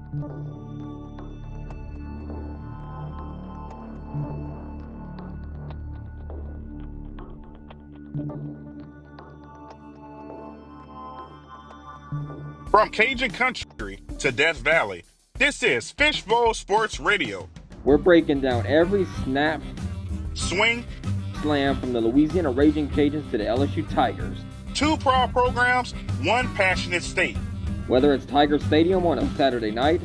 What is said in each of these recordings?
From Cajun Country to Death Valley, this is Fishbowl Sports Radio. We're breaking down every snap, Swing, slam from the Louisiana Raging Cajuns to the LSU Tigers. two proud programs, one passionate state. Whether it's Tiger Stadium on a Saturday night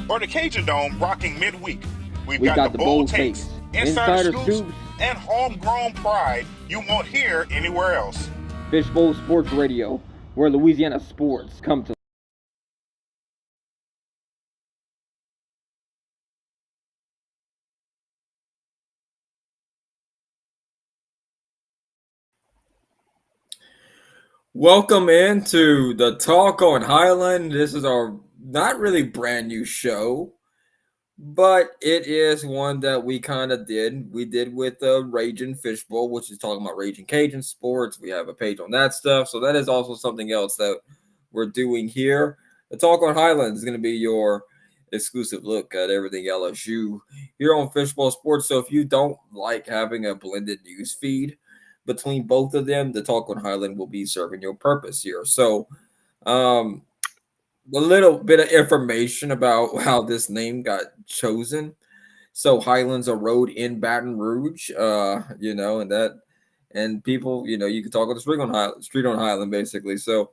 or the Cajun Dome rocking midweek, we've got got the the bold bold takes, takes, insider insider scoops, and homegrown pride you won't hear anywhere else. Fishbowl Sports Radio, where Louisiana sports come to. Welcome into the Talk on Highland. This is our not really brand new show, but it is one that we kind of did. We did with the Raging Fishbowl, which is talking about Raging Cajun sports. We have a page on that stuff. So that is also something else that we're doing here. The Talk on Highland is going to be your exclusive look at everything LSU here on Fishbowl Sports. So if you don't like having a blended news feed between both of them, the Talk on Highland will be serving your purpose here. So, a little bit of information about how this name got chosen. So, Highland's a road in Baton Rouge, and people, you can talk on the street on Highland, basically. So,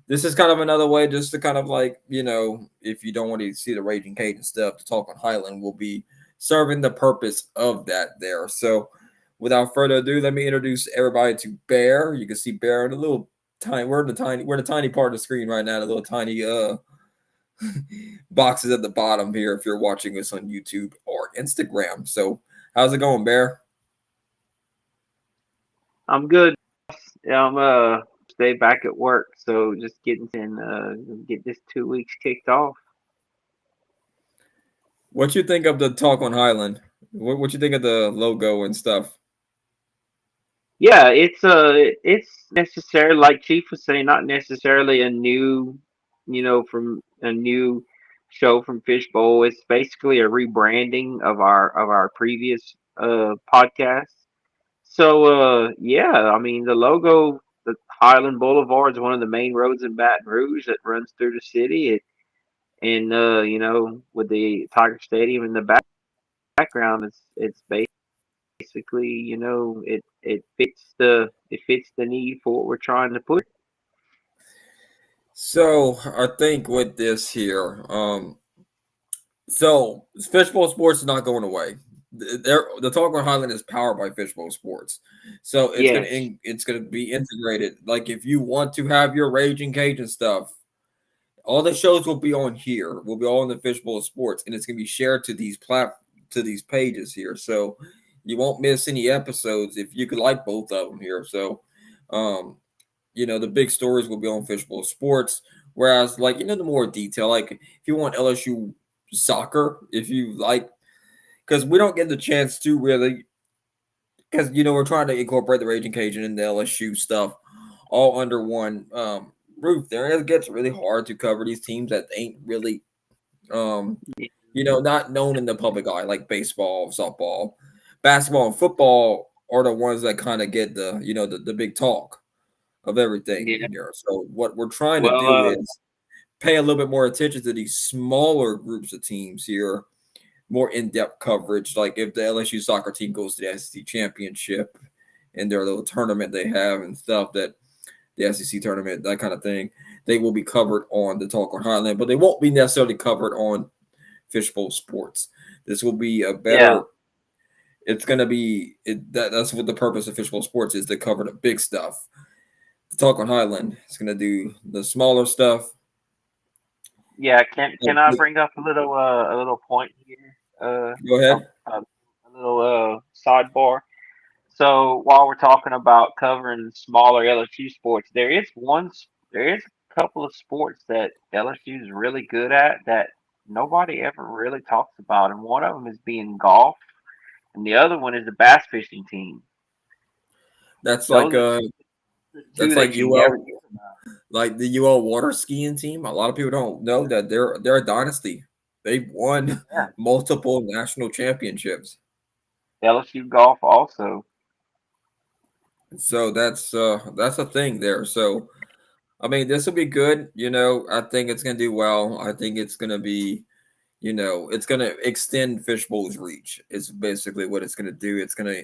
this is kind of another way just to kind of like, if you don't want to see the Raging Cajun stuff, the Talk on Highland will be serving the purpose of that there. So, without further ado, let me introduce everybody to Bear. You can see Bear in a little tiny. We're the tiny part of the screen right now. The little tiny boxes at the bottom here. If you're watching us on YouTube or Instagram, so how's it going, Bear? I'm good. Yeah, I'm stay back at work, so just getting and get this 2 weeks kicked off. What you think of the Talk on Highland? What you think of the logo and stuff? Yeah, it's necessarily, like Chief was saying, not necessarily a new, from a new show from Fishbowl. It's basically a rebranding of our previous podcast. So yeah, I mean the logo, the Highland Boulevard is one of the main roads in Baton Rouge that runs through the city. And with the Tiger Stadium in the background, it's basically, it fits the need for what we're trying to put. So I think with this here, so Fishbowl Sports is not going away. The Talk on Highland is powered by Fishbowl Sports, so Yes. it's gonna be integrated. Like if you want to have your Raging Cajun stuff, all the shows will be on here. Will be all on the Fishbowl Sports, and it's gonna be shared to these pages here. So you won't miss any episodes if you could like both of them here. So, the big stories will be on Fishbowl Sports. Whereas, like, the more detail, like if you want LSU soccer, if you like, because we don't get the chance to really, because, we're trying to incorporate the Raging Cajun and the LSU stuff all under one roof there. And it gets really hard to cover these teams that ain't really, not known in the public eye, like baseball, softball, basketball, and football are the ones that kind of get the big talk of everything Yeah. here. So what we're trying to Well, do is pay a little bit more attention to these smaller groups of teams here, more in-depth coverage. Like if the LSU soccer team goes to the SEC championship and their little tournament they have and stuff, that the SEC tournament, that kind of thing, they will be covered on the Talk on Highland, but they won't be necessarily covered on Fishbowl Sports. This will be a better. yeah. It's going to be that's what the purpose of Fishbowl Sports is, to cover the big stuff. The Talk on Highland is going to do the smaller stuff. Yeah, can I bring up a little point here? Go ahead. A little sidebar. So while we're talking about covering smaller LSU sports, there is a couple of sports that LSU is really good at that nobody ever really talks about, and one of them is being golf, and the other one is the bass fishing team. That's like Those are the two that's like that you never UL, like the UL water skiing team. A lot of people don't know that they're a dynasty. They've won Yeah, multiple national championships. LSU golf also. So that's a thing there. So I mean, this will be good. I think it's gonna do well. I think it's gonna be, it's gonna extend Fishbowl's reach. It's basically what it's gonna do. It's gonna,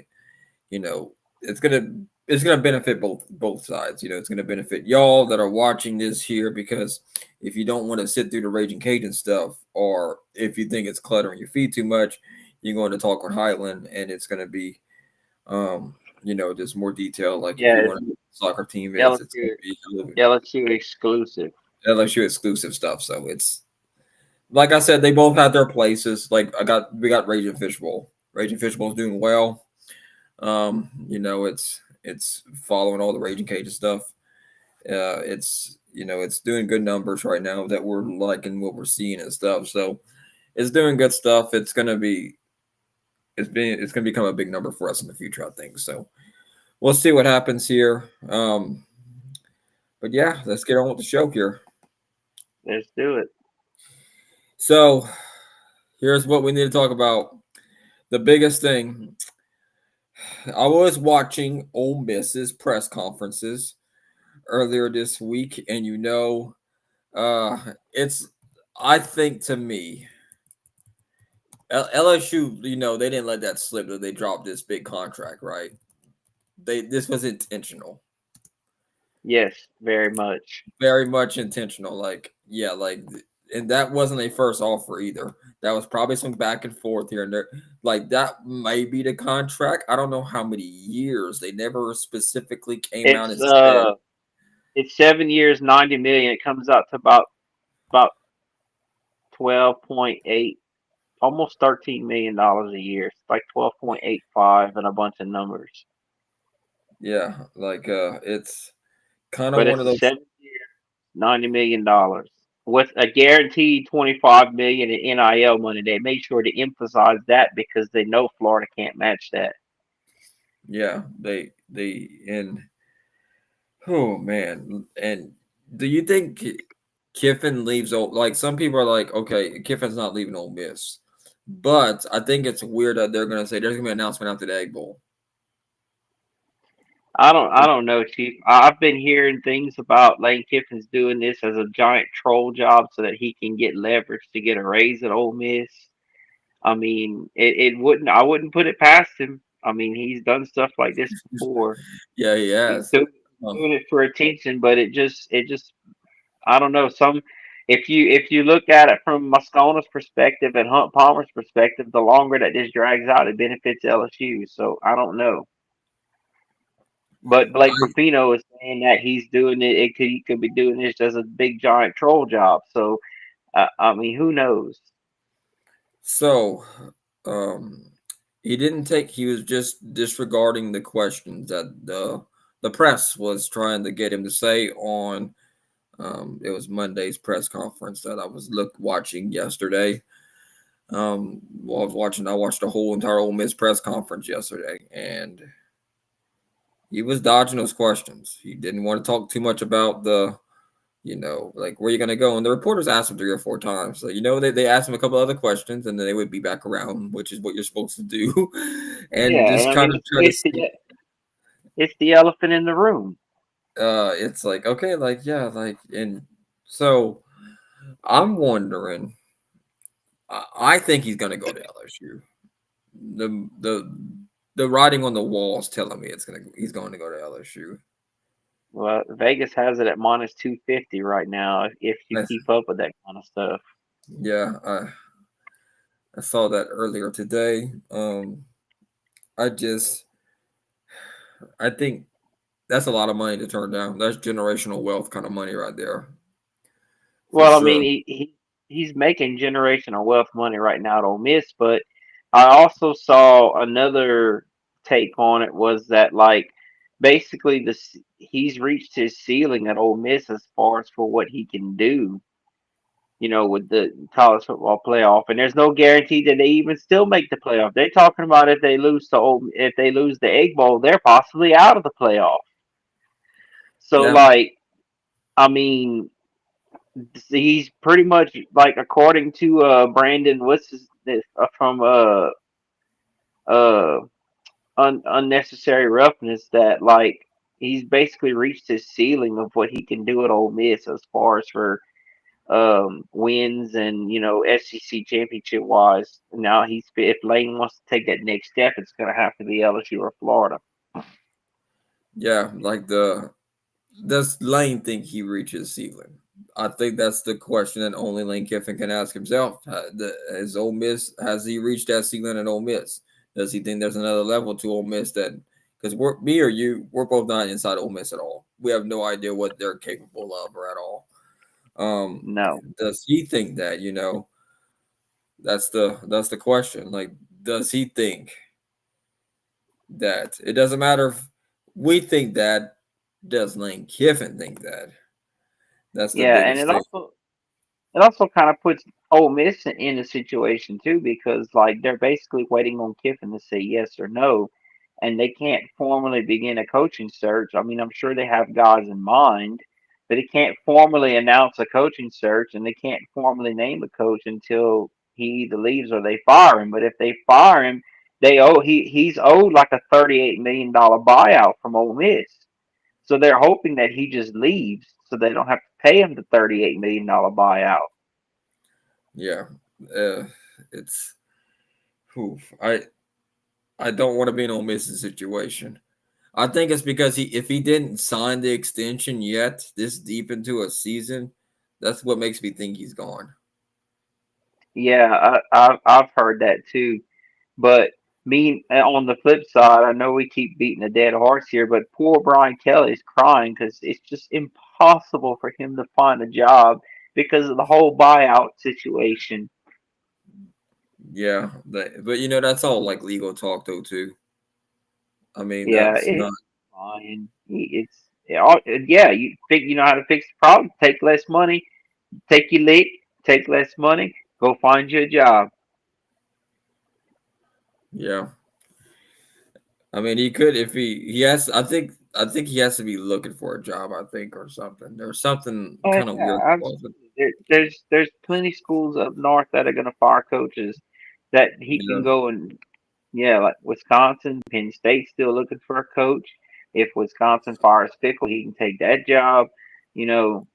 you know, it's gonna benefit both sides. It's gonna benefit y'all that are watching this here because if you don't want to sit through the Raging Cajun stuff, or if you think it's cluttering your feet too much, you're going to talk on Highland, and it's gonna be, just more detail. Like if Yeah, you it's want to know what the soccer team is, it's gonna LSU be LSU exclusive. LSU exclusive stuff. So it's like I said, they both had their places. Like we got Raging Fishbowl. Raging Fishbowl's doing well. It's following all the Raging Cajun stuff. It's doing good numbers right now that we're liking what we're seeing and stuff. So it's doing good stuff. It's gonna become a big number for us in the future, I think. So we'll see what happens here. But yeah, let's get on with the show here. Let's do it. So here's what we need to talk about. The biggest thing. I was watching Ole Miss's press conferences earlier this week, and it's I think to me, LSU, they didn't let that slip that they dropped this big contract, right? This was intentional, Yes, very much. very much intentional. Like, yeah, like, and that wasn't a first offer either. That was probably some back and forth here and there. Like that may be the contract. I don't know how many years. They never specifically came out It's and said. uh it's 7 years, 90 million. It comes out to about 12.8, almost $13 million a year. It's like 12.85 and a bunch of numbers. Yeah, like it's kind of But one it's of a those. 7 year, $90 million with a guaranteed 25 million in NIL money. They made sure to emphasize that because they know Florida can't match that. Yeah, they and oh man, and do you think Kiffin leaves? Like some people are like, okay, Kiffin's not leaving Ole Miss, but I think it's weird that they're gonna say there's gonna be an announcement after the Egg Bowl. I don't know, Chief. I've been hearing things about Lane Kiffin's doing this as a giant troll job so that he can get leverage to get a raise at Ole Miss. I mean, it wouldn't. I wouldn't put it past him. I mean, he's done stuff like this before. Yeah, he He's has. doing, Um, doing it for attention, but it just I don't know. If you look at it from Moscona's perspective and Hunt Palmer's perspective, the longer that this drags out, it benefits LSU. So I don't know. But Blake I Perfino is saying that he's doing it. He could be doing this as a big giant troll job. So I mean, who knows? so um he didn't take. He was just disregarding the questions that the press was trying to get him to say on. It was Monday's press conference that I was watching yesterday. I watched the whole entire Ole Miss press conference yesterday, and he was dodging those questions. He didn't want to talk too much about like where you're gonna go. And the reporters asked him 3 or 4 times. So they asked him a couple other questions, and then they would be back around, which is what you're supposed to do, and Yeah, and just I kind mean of try to see. it's the elephant in the room. It's like okay, like yeah, like and so I'm wondering. I think he's gonna go to LSU. The the the writing on the wall is telling me he's going to go to LSU. Well, Vegas has it at minus 250 right now if you That's, keep up with that kind of stuff. yeah, I saw that earlier today. I just I think that's a lot of money to turn down. That's generational wealth kind of money right there, for Well, I mean, sure. he's making generational wealth money right now at Ole Miss, but I also saw another take on it was that like basically he's reached his ceiling at Ole Miss as far as for what he can do, with the college football playoff, and there's no guarantee that they even still make the playoff. They're talking about if they lose the Egg Bowl, they're possibly out of the playoff. So Yeah, like, I mean, he's pretty much like according to Brandon, what's his from uh unnecessary roughness, that like he's basically reached his ceiling of what he can do at Ole Miss as far as for wins and SEC championship wise. Now if Lane wants to take that next step, it's going to have to be LSU or Florida. Yeah, like does Lane think he reaches ceiling? I think that's the question that only Lane Kiffin can ask himself. Has Ole Miss, has he reached that ceiling at Ole Miss? Does he think there's another level to Ole Miss that, because me or you, we're both not inside Ole Miss at all. We have no idea what they're capable of or at all. Um, No. does he think that? That's the question. Like, does he think that it doesn't matter if we think that? Does Lane Kiffin think that? That's the Yeah, and biggest it thing. also it also kind of puts Ole Miss in a situation too, because like they're basically waiting on Kiffin to say yes or no, and they can't formally begin a coaching search. I mean, I'm sure they have guys in mind, but they can't formally announce a coaching search, and they can't formally name a coach until he either leaves or they fire him. But if they fire him, he's owed like a $38 million buyout from Ole Miss. So they're hoping that he just leaves so they don't have to pay him the $38 million buyout. Yeah, uh, it's. Oof, I don't want to be in Ole Miss's situation. I think it's because if he didn't sign the extension yet, this deep into a season, that's what makes me think he's gone. Yeah, I've heard that too. But me on the flip side, I know we keep beating a dead horse here, but poor Brian Kelly's crying because it's just impossible for him to find a job because of the whole buyout situation. Yeah, but that's all like legal talk though too. I mean Yeah, that's not. it's fine. Yeah. You think you know how to fix the problem? Take less money, take your lick, take less money, go find you a job. Yeah, I mean he could if he has. I think he has to be looking for a job. I think or something. There's something Oh kind of yeah, weird about it. absolutely. There's plenty schools up north that are gonna fire coaches that he can Yeah, go and yeah, like Wisconsin, Penn State's still looking for a coach. If Wisconsin fires Fickle, he can take that job. You know,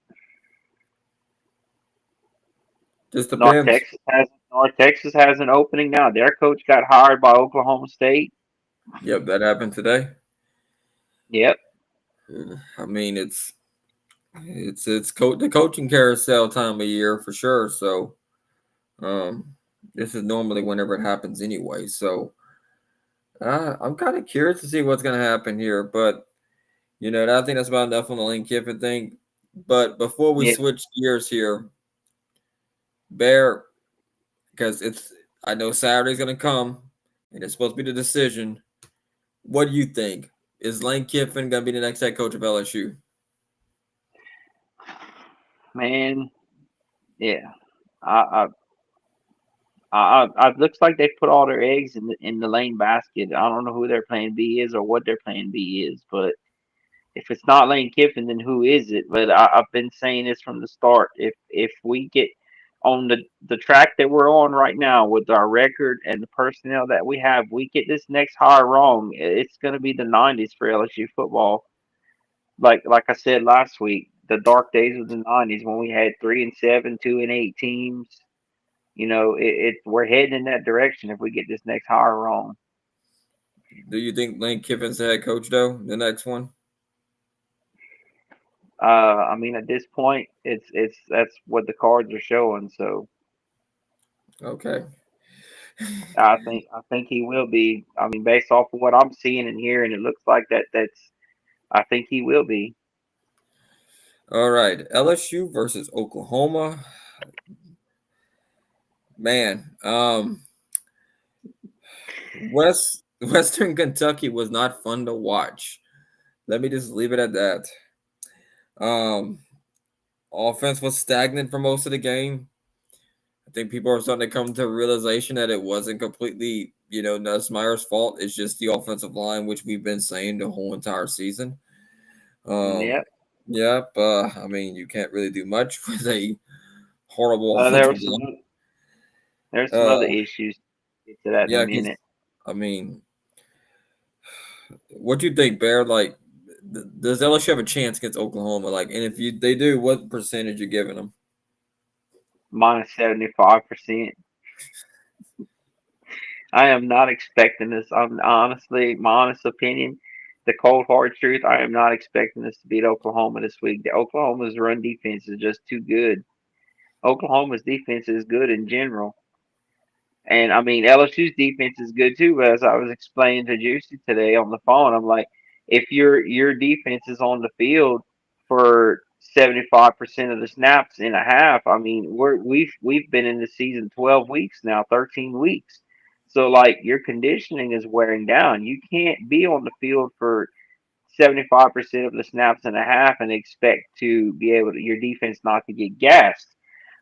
just depends. North Texas has an opening now. Their coach got hired by Oklahoma State. Yep, that happened today. Yep. I mean it's the coaching carousel time of year for sure. So this is normally whenever it happens anyway. So I'm kind of curious to see what's going to happen here. But I think that's about enough on the Lane Kiffin thing. But before we Yeah. switch gears here, Bear, because I know Saturday's going to come and it's supposed to be the decision. What do you think? Is Lane Kiffin going to be the next head coach of LSU? Man, yeah. I it looks like they put all their eggs in the Lane basket. I don't know who their plan B is or what their plan B is, but if it's not Lane Kiffin, then who is it? But I've been saying this from the start. If we get on the track that we're on right now with our record and the personnel that we have, we get this next hire wrong, it's going to be the '90s for LSU football. Like I said last week, the dark days of the '90s when we had 3-7, 2-8 teams. We're heading in that direction if we get this next hire wrong. Do you think Lane Kiffin's the head coach, though, the next one? I mean, at this point, it's that's what the cards are showing. So Okay. I think he will be. I mean, based off of what I'm seeing and hearing, it looks like that's. I think he will be. All right. LSU versus Oklahoma. Man, Western Kentucky was not fun to watch. Let me just leave it at that. Um, Offense was stagnant for most of the game. I think people are starting to come to a realization that it wasn't completely, Nussmeier's fault. It's just the offensive line, which we've been saying the whole entire season. Um, Yep. Yep. I mean, you can't really do much with a horrible Uh, there were offensive some line. oth- there's some other Uh, issues. Get to that in a yeah, because minute. I mean, what do you think, Bear? Like, does LSU have a chance against Oklahoma? Like, and if they do, what percentage you giving them? Minus 75%. I am not expecting this. I'm honestly, my honest opinion, the cold hard truth, I am not expecting us to beat Oklahoma this week. The Oklahoma's run defense is just too good. Oklahoma's defense is good in general. And I mean, LSU's defense is good too. But as I was explaining to Juicy today on the phone, I'm like, if your defense is on the field for 75% of the snaps in a half, I mean, we've been in the season 12 weeks now, 13 weeks. So like your conditioning is wearing down. You can't be on the field for 75% of the snaps in a half and expect to be able to your defense not to get gassed.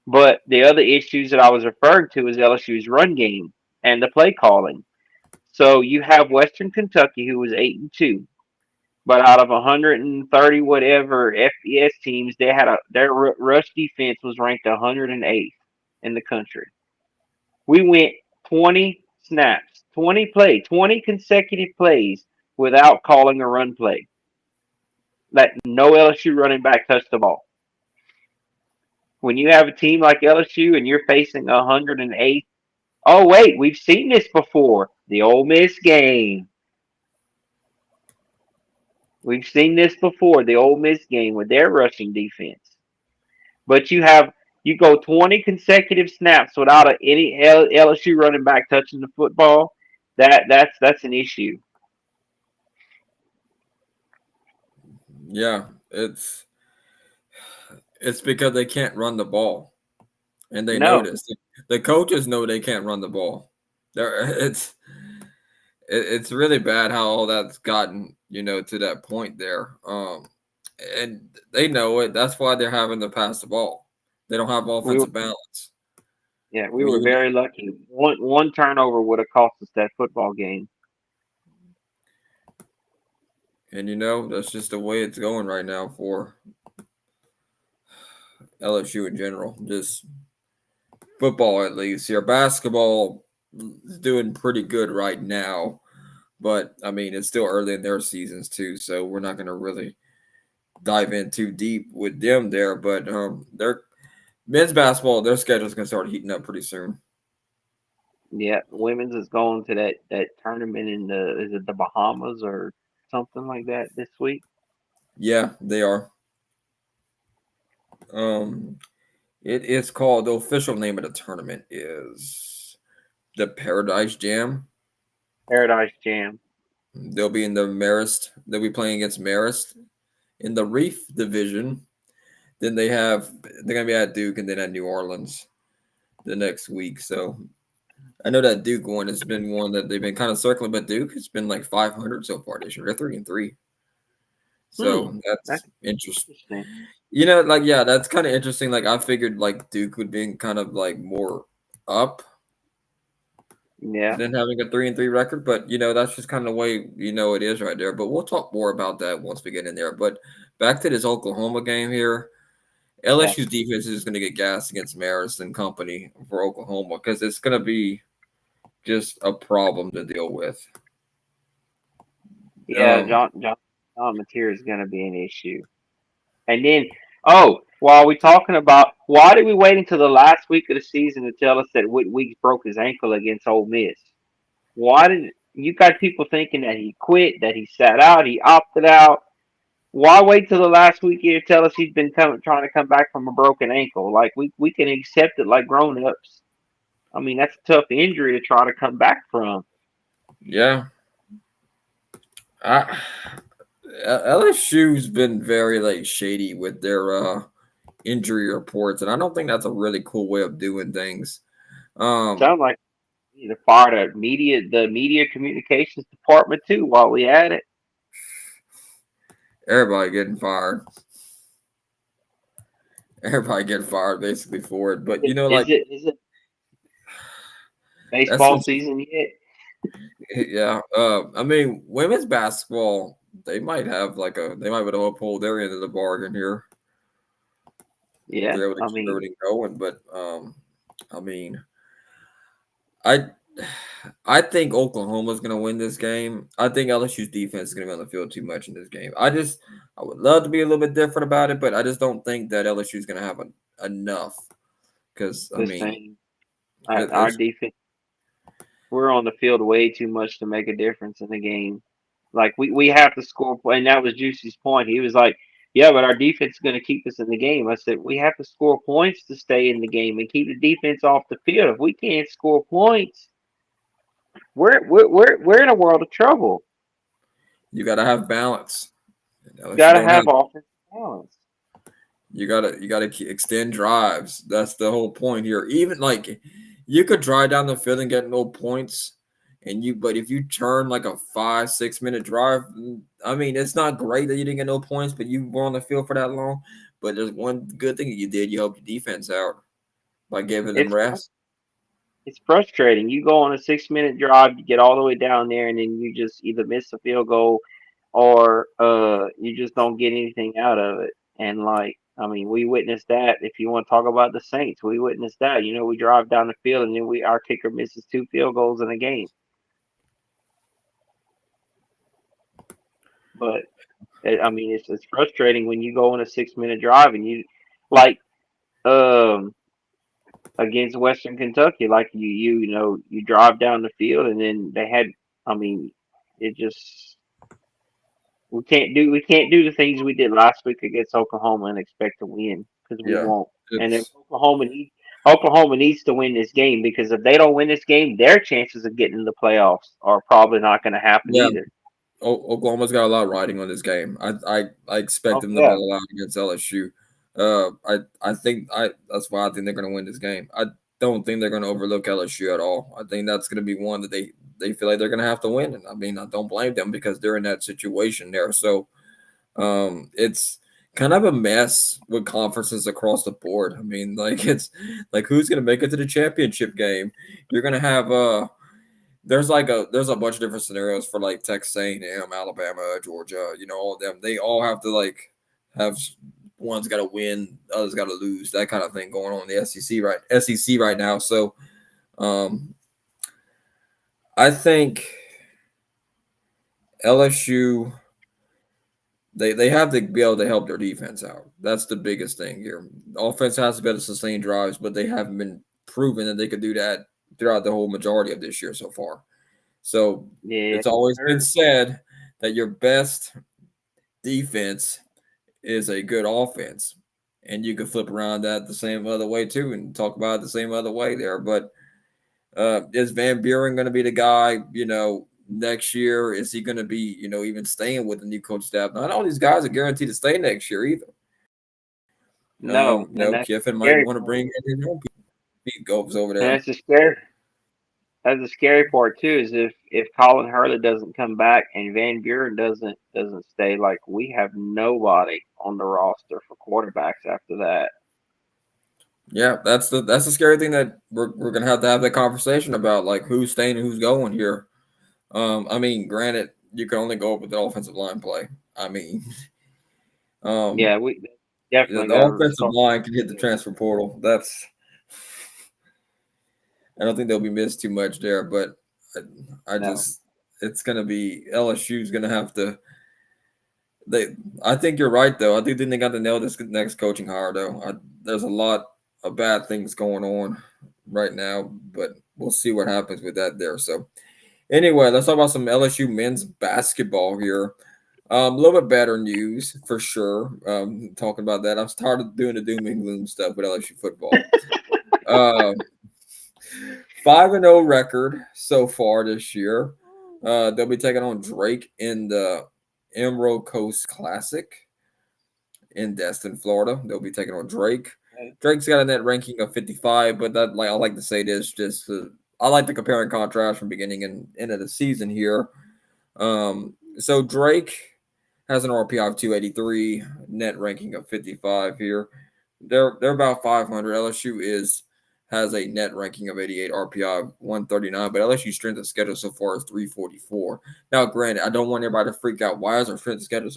But the other issues that I was referring to is LSU's run game and the play calling. So you have Western Kentucky, who was 8-2, but out of 130 whatever FBS teams, they had their rush defense was ranked 108th in the country. We went 20 snaps, 20 consecutive plays without calling a run play. That no LSU running back touched the ball. When you have a team like LSU and you're facing 108. Oh wait, we've seen this before. The Ole Miss game. We've seen this before. The Ole Miss game with their rushing defense. But you go 20 consecutive snaps without any LSU running back touching the football. That's an issue. Yeah, it's because they can't run the ball, and they know No. this. The coaches know they can't run the ball. There, it's really bad how all that's gotten to that point there. And they know it. That's why they're having to pass the ball. They don't have We were offensive balance. yeah, I we were mean, very lucky. One turnover would have cost us that football game. and that's just the way it's going right now for LSU in general. Just football, at least. Here, basketball is doing pretty good right now, but I mean, it's still early in their seasons too, so we're not going to really dive in too deep with them there. But their men's basketball, their schedule's going to start heating up pretty soon. Yeah, women's is going to that tournament in the is it the Bahamas or something like that this week? Yeah, they are. Um, it is called, the official name of the tournament is the Paradise Jam. Paradise Jam. They'll be in the Marist. They'll be playing against Marist in the Reef division. Then they're gonna be at Duke and then at New Orleans the next week. So I know that Duke one has been one that they've been kind of circling, but Duke has been like 500 so far this year. They're 3-3. Hmm. So that's That's interesting. interesting. Like yeah, that's kind of interesting. Like I figured like Duke would be kind of like more up Yeah. than having a 3-3 record, but that's just kind of the way it is right there. But we'll talk more about that once we get in there. But back to this Oklahoma game here. Yeah. LSU's defense is going to get gassed against Marist and company for Oklahoma because it's going to be just a problem to deal with. Yeah, Um, John Mateer is gonna be an issue. And then while we talking about why did we wait until the last week of the season to tell us that Whit Weeks broke his ankle against Ole Miss? Why did you got people thinking that he quit, that he sat out, he opted out? Why wait till the last week to tell us he's been trying to come back from a broken ankle? Like we can accept it like grown ups. I mean, that's a tough injury to try to come back from. yeah, I, LSU's been very like shady with their injury reports, and I don't think that's a really cool way of doing things. Sounds like you need to fire the media communications department too while we at it. Everybody getting fired. Everybody getting fired basically for it. But like Is it that's baseball just season yet? yeah. I mean, women's basketball they might have they might be able to uphold their end of the bargain here. If Yeah, they're able to I keep mean, everything going. But I mean, I I think Oklahoma's going to win this game. I think LSU's defense is going to be on the field too much in this game. I would love to be a little bit different about it, but I just don't think that LSU is going to have enough because I the mean same. Our it's defense, we're on the field way too much to make a difference in the game. Like we have to score, and that was Juicy's point. He was like, "Yeah, but our defense is going to keep us in the game." I said, "We have to score points to stay in the game and keep the defense off the field. If we can't score points, we're in a world of trouble. you got to have balance. And LSU Got to don't have. have offensive balance." You gotta extend drives. That's the whole point here. Even like you could drive down the field and get no points, but if you turn like a 5-6 minute drive, I mean it's not great that you didn't get no points, but you were on the field for that long. But there's one good thing that you did. You helped your defense out by giving them It's rest. it's frustrating. You go on a 6 minute drive, you get all the way down there, and then you just either miss a field goal or you just don't get anything out of it. And like, I mean, we witnessed that. If you want to talk about the Saints, we witnessed that. You know, we drive down the field and then our kicker misses 2 field goals in a game. But I mean, it's frustrating when you go on a 6 minute drive and you like um against Western Kentucky, like you drive down the field and then they had. I mean, it just we can't do the things we did last week against Oklahoma and expect to win because we Yeah, won't. And if it's Oklahoma needs to win this game because if they don't win this game, their chances of getting in the playoffs are probably not going to happen yeah. either. Oklahoma's got a lot riding on this game. I expect Oh them to yeah, ball out against LSU. I think that's why I think they're going to win this game. I don't think they're going to overlook LSU at all. I think that's going to be one that they feel like they're going to have to win. And I mean, I don't blame them because they're in that situation there. So it's kind of a mess with conferences across the board. I mean, like it's like who's going to make it to the championship game? You're going to have there's a bunch of different scenarios for like Texas A&M, Alabama, Georgia. You know, all of them. They all have to like have one's got to win, others got to lose. That kind of thing going on in the SEC right now. So, um, I think LSU they have to be able to help their defense out. That's the biggest thing here. Offense has to be able to sustain drives, but they haven't been proven that they could do that throughout the whole majority of this year so far. So yeah, it's always been sir. said that your best defense is a good offense. And you can flip around that the same other way too and talk about it the same other way there. But is Van Buren going to be the guy, next year? Is he going to be, even staying with the new coach staff? Not all these guys are guaranteed to stay next year either. No, and that's the Kiffin might scary want to part. bring in his own people. He goes over And there. that's the scary part too. Is if Colin Hurley doesn't come back and Van Buren doesn't stay, like we have nobody on the roster for quarterbacks after that. Yeah, that's the scary thing that we're gonna have to have that conversation about, like who's staying and who's going here. I mean, granted, you can only go up with the offensive line play. I mean, um, Yeah, we definitely the got to offensive start. line can hit the transfer portal. I don't think they'll be missed too much there, but I No, just it's gonna be LSU's gonna have to. They, I think you're right though. I do think they got to nail this next coaching hire though. There's a lot of bad things going on right now, but we'll see what happens with that there. So anyway, let's talk about some LSU men's basketball here. A little bit better news for sure. Talking about that, I'm tired of doing the doom and gloom stuff with LSU football. Um, 5-0 record so far this year. They'll be taking on Drake in the Emerald Coast Classic in Destin, Florida. They'll be taking on Drake. Drake's got a net ranking of 55, but that I like to say this just I like to compare and contrast from beginning and end of the season here. So Drake has an RPI of 283, net ranking of 55 here. They're about 500. LSU is has a net ranking of 88, RPI of 139, but LSU's strength of schedule so far is 344. Now, granted, I don't want everybody to freak out. Why is our strength of schedule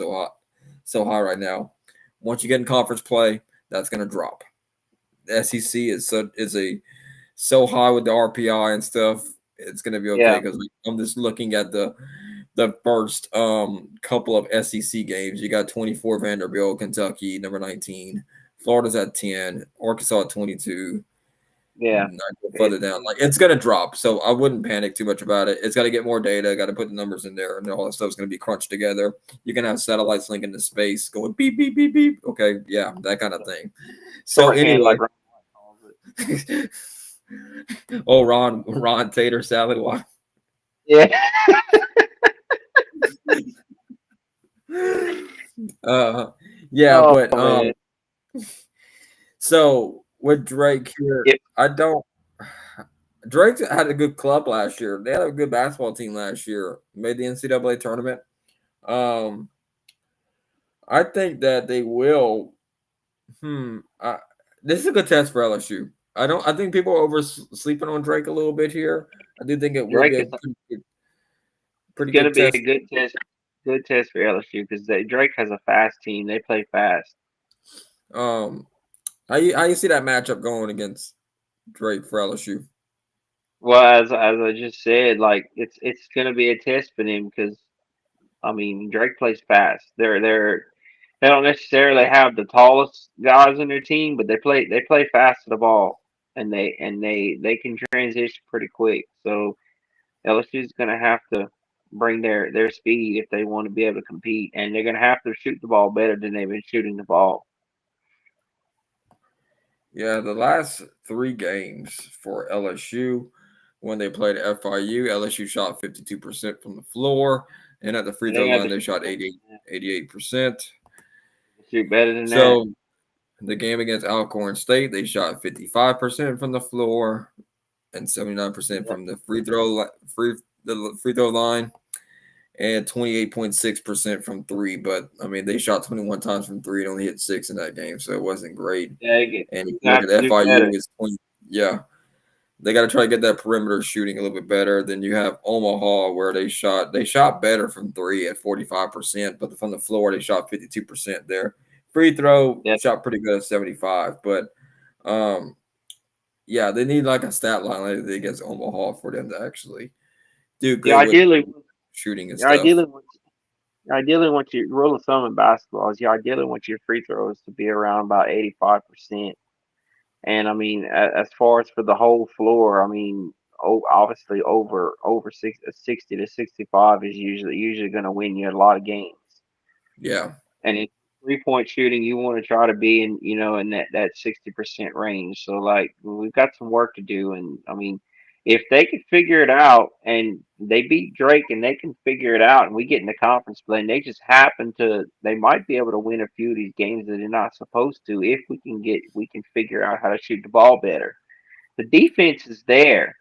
so high right now? Once you get in conference play, that's going to drop. The SEC is so high with the RPI and stuff. It's going to be okay Yeah, because I'm just looking at the first couple of SEC games. You got 24 Vanderbilt, Kentucky, number 19. Florida's at 10, Arkansas at 22. yeah. Not go It, further down. Like it's gonna drop, so I wouldn't panic too much about it. It's got to get more data. Got to put the numbers in there, and all that stuff's gonna be crunched together. You're gonna have satellites linking to space, going beep beep beep beep. Okay, yeah, that kind of thing. So shorthand anyway, like Ron calls oh Ron Tater salad. Why? it. Uh, yeah, Oh but man. so with Drake here, Yep. I don't. Drake had a good club last year. They had a good basketball team last year. Made the NCAA tournament. Um, I think that they will. This is a good test for LSU. I think people are sleeping on Drake a little bit here. I do think it will be Drake a is it's pretty gonna good be a test. good test for LSU because Drake has a fast team. They play fast. Um, how you see that matchup going against Drake for LSU? Well, as I just said, like it's gonna be a test for them because I mean Drake plays fast. They don't necessarily have the tallest guys in their team, but they play fast to the ball and they can transition pretty quick. So LSU's gonna have to bring their speed if they want to be able to compete, and they're gonna have to shoot the ball better than they've been shooting the ball. Yeah, the last three games for LSU when they played FIU, LSU shot 52% from the floor, and at the free throw They have line to they shoot shot better than that. 88%. Shoot better than that. So the game against Alcorn State, they shot 55% from the floor and 79% Yeah, from the free throw line and 28.6% from three. But I mean, they shot 21 times from three and only hit six in that game, so it wasn't great. yeah, And if you you look have at to the do FIU, better. it's 20, yeah, they got to try to get that perimeter shooting a little bit better. Then you have Omaha where they shot better from three at 45%, but from the floor they shot 52% there. Free throw Yeah, shot pretty good at 75, but um yeah, they need like a stat line like they did against Omaha for them to actually do yeah. good with shooting and stuff. Ideally, what your rule of thumb in basketball is you ideally want your free throws to be around about 85%. And I mean, as far as for the whole floor, I mean, obviously over 60 to 65 is usually going to win you a lot of games. Yeah. And in 3-point shooting, you want to try to be in that 60% range. So like we've got some work to do, and I mean, if they could figure it out and they beat Drake and they can figure it out, and we get in the conference play, and they just happen to, they might be able to win a few of these games that they're not supposed to if we can figure out how to shoot the ball better. The defense is there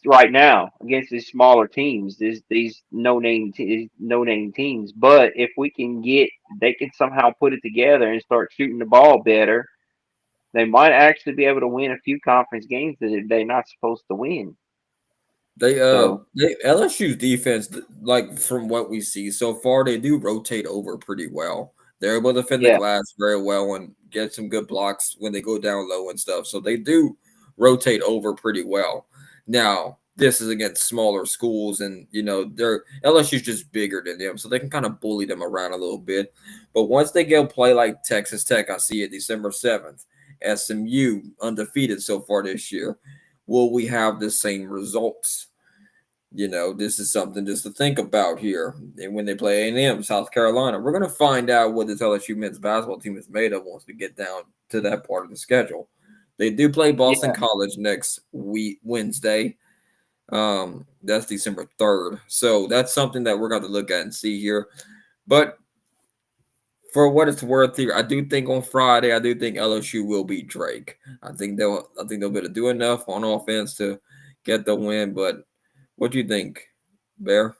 right now against these smaller teams, these no name teams. But if we can they can somehow put it together and start shooting the ball better, they might actually be able to win a few conference games that they're not supposed to win. So LSU's defense, like from what we see so far, they do rotate over pretty well. They're able to defend the yeah, glass very well and get some good blocks when they go down low and stuff. So they do rotate over pretty well. Now, this is against smaller schools, and they're LSU's just bigger than them, so they can kind of bully them around a little bit. But once they go play like Texas Tech, I see it December 7th. SMU undefeated so far this year. Will we have the same results? This is something just to think about here. And when they play A&M, South Carolina, we're going to find out what this LSU men's basketball team is made of once we get down to that part of the schedule. They do play Boston yeah, College next week, Wednesday. That's December 3rd. So that's something that we're going to look at and see here. But for what it's worth here, I do think on Friday, I do think LSU will beat Drake. I think they'll be able to do enough on offense to get the win. But what do you think, Bear?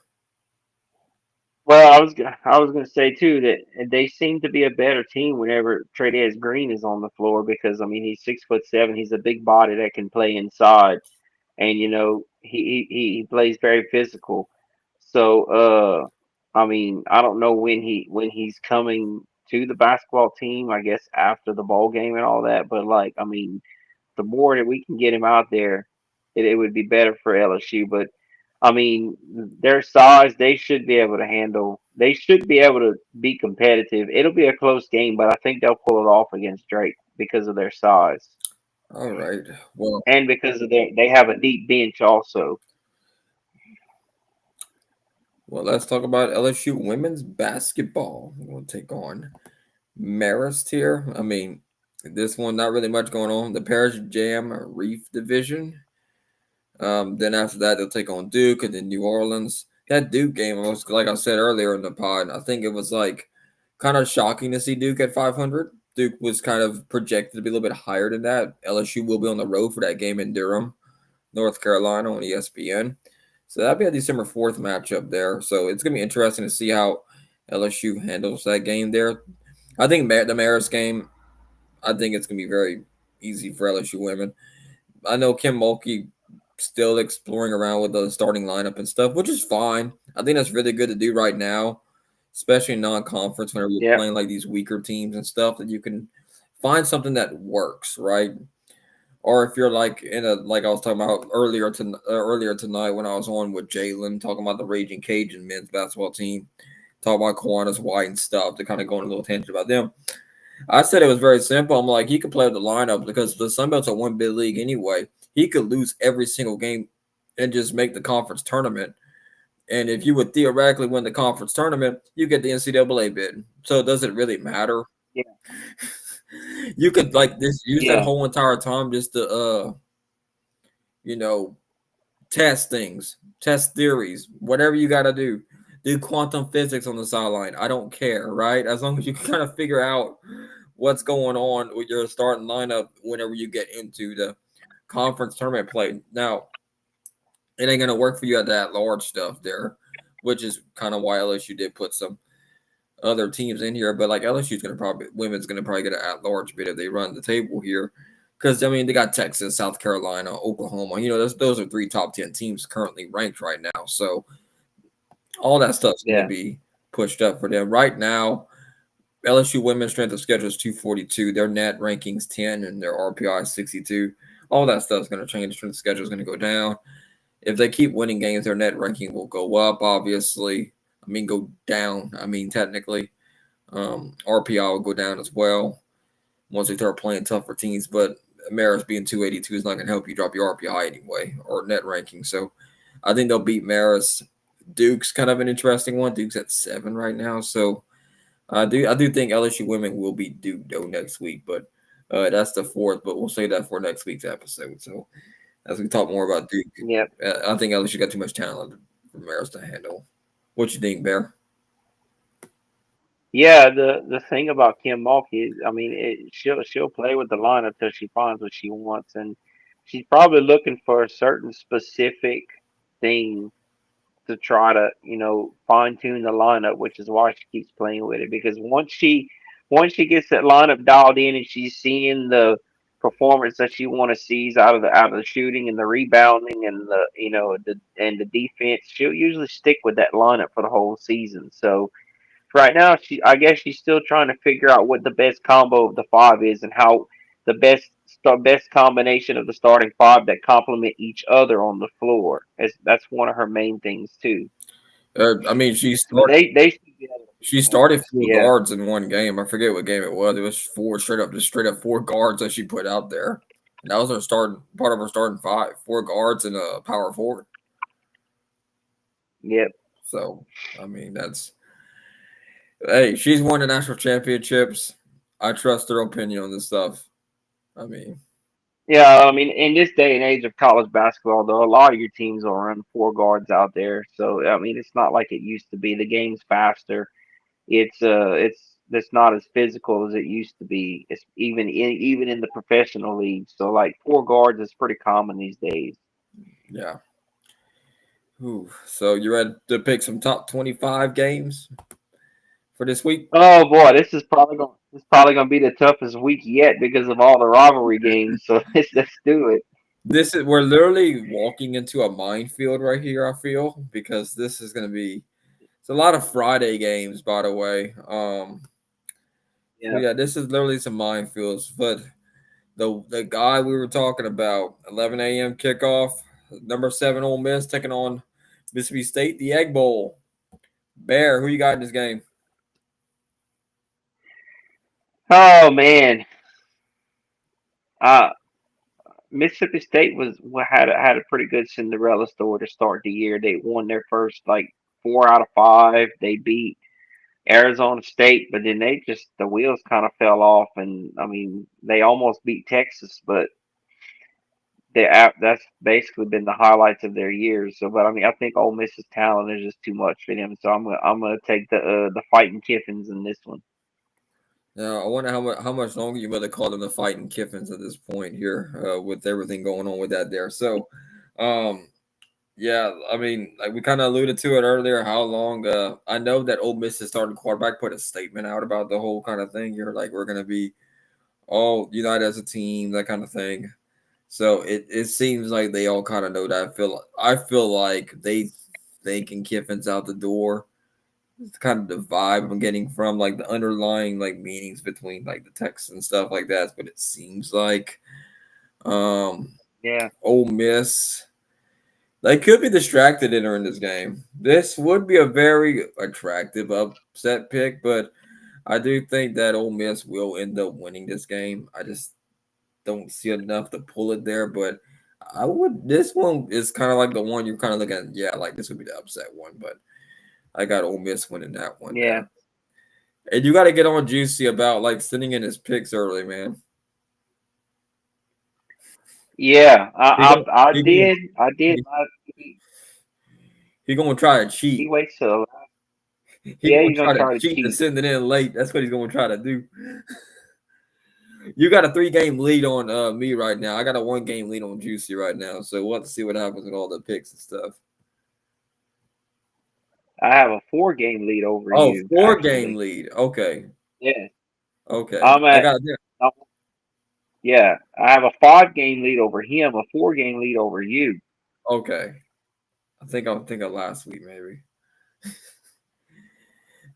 Well, I was gonna say too that they seem to be a better team whenever Trey'Dez Green is on the floor because I mean he's 6'7", he's a big body that can play inside, and he plays very physical. So I mean I don't know when he's coming to the basketball team. I guess after the ball game and all that, but like I mean the more that we can get him out there, it would be better for LSU. But I mean, their size, they should be able to handle. They should be able to be competitive. It'll be a close game, but I think they'll pull it off against Drake because of their size All right. Well, and because of they have a deep bench also. let's talk about LSU women's basketball. We'll take on Marist here. I mean, this one not really much going on. The Parish Jam Reef Division. Then after that, they'll take on Duke and then New Orleans. That Duke game was like I said earlier in the pod. I think it was like kind of shocking to see Duke at 500. Duke was kind of projected to be a little bit higher than that. LSU will be on the road for that game in Durham, North Carolina on ESPN. So that'll be a December 4th matchup there. So it's gonna be interesting to see how LSU handles that game there. I think the Maris game. I think it's gonna be very easy for LSU women. I know Kim Mulkey still exploring around with the starting lineup and stuff, which is fine. I think that's really good to do right now, especially in non-conference whenever you're Yep. playing like these weaker teams and stuff that you can find something that works, right? Or if you're like in a like I was talking about earlier tonight when I was on with Jalen talking about the Raging Cajun men's basketball team, talking about Kiwanis White and stuff to kind of go on a little tangent about them. I said it was very simple. I'm like, he could play with the lineup because the Sun Belt's a one bid league anyway. He could lose every single game and just make the conference tournament. And if you would theoretically win the conference tournament, you get the NCAA bid. So does it really matter? Yeah. You could like this use that Yeah. whole entire time just to you know, test things, test theories, whatever you gotta do. Do quantum physics on the sideline. I don't care, right? As long as you can kind of figure out what's going on with your starting lineup whenever you get into the conference tournament play. Now, it ain't gonna work for you at that large stuff there, which is kind of why LSU did put some other teams in here. But like LSU's gonna probably women's gonna probably get an at large bid if they run the table here. Because I mean they got Texas, South Carolina, Oklahoma. You know, those are three top 10 teams currently ranked right now. So all that stuff's gonna Yeah. be pushed up for them. Right now, LSU women's strength of schedule is 242. Their net rankings 10 and their RPI is 62. All that stuff's going to change. The strength of schedule is going to go down. If they keep winning games, their net ranking will go up, obviously. I mean, go down. I mean, technically. RPI will go down as well once they start playing tougher teams. But Marist being 282 is not going to help you drop your RPI anyway or net ranking. So I think they'll beat Marist. Duke's kind of an interesting one. Duke's at 7 right now. So I do think LSU women will beat Duke though next week, but that's the 4th. But we'll say that for next week's episode. So as we talk more about Duke, Yep. I think LSU got too much talent for Maris to handle. What you think, Bear? Yeah, the thing about Kim Mulkey is, I mean, she'll play with the lineup till she finds what she wants, and she's probably looking for a certain specific thing to try to fine tune the lineup, which is why she keeps playing with it. Because once she gets that lineup dialed in and she's seeing the performance that she want to see out of the shooting and the rebounding and the defense, she'll usually stick with that lineup for the whole season. So right now, I guess she's still trying to figure out what the best combo of the five is and how the best combination of the starting five that complement each other on the floor. That's one of her main things too. I mean, But they should be able to she figure out. started four Yeah, guards in one game. I forget what game it was. It was four straight up four guards that she put out there, and that was her starting part of her starting five. Four guards and a power forward. yep, So I mean, that's hey, she's won the national championships. I trust her opinion on this stuff. I mean, yeah. I mean, in this day and age of college basketball, though, a lot of your teams will run four guards out there. So I mean, it's not like it used to be. The game's faster. It's not as physical as it used to be. It's even in the professional leagues. So like four guards is pretty common these days. yeah. Ooh, so you ready to pick some top 25 games for this week? Oh boy, this is probably gonna be the toughest week yet because of all the rivalry games. So let's do it. This is we're literally walking into a minefield right here. I feel because this is going to be it's a lot of Friday games, by the way. So Yeah. yeah, this is literally some minefields. But the guy we were talking about, 11 a.m. kickoff, number 7 Ole Miss taking on Mississippi State, the Egg Bowl. Bear, who you got in this game? Oh man, uh, Mississippi State had a pretty good Cinderella story to start the year. They won their first like 4 out of 5. They beat Arizona State, but then the wheels kind of fell off, and I mean they almost beat Texas, but that's basically been the highlights of their years. So, but I mean I think Ole Miss's talent is just too much for them. So I'm gonna take the fighting Kiffins in this one. Now, I wonder how much longer you better call them the fighting Kiffins at this point here, with everything going on with that there. So, um, yeah, I mean, like we kind of alluded to it earlier, how long. I know that Ole Miss's starting quarterback put a statement out about the whole kind of thing. You're like, we're gonna be all united as a team, that kind of thing. So it seems like they all kind of know that. I feel like they thinking Kiffin's out the door. It's kind of the vibe I'm getting from like the underlying like meanings between like the text and stuff like that. But it seems like um Yeah, Ole Miss they could be distracted entering this game. This would be a very attractive upset pick, but I do think that Ole Miss will end up winning this game. I just don't see enough to pull it there, but I would. This one is kind of like the one you're kind of looking at. Yeah, like this would be the upset one, but I got Ole Miss winning that one yeah, there. And you got to get on Juicy about like sending in his picks early, man. yeah. He going I he going did I did he, last week. he going to try to He cheat. waits till He yeah, going he's to gonna try to try to cheat and cheat. send it in late. That's what he's going to try to do. You got a 3 game lead on me right now. I got a 1 game lead on Juicy right now. So we'll have to see what happens with all the picks and stuff. I have a 4 game lead over Oh, you, 4 game actually. lead. Okay. Yeah. Okay. I'm I at got there. I'm- yeah, I have a 5 game lead over him, a 4 game lead over you. Okay. I think of last week maybe.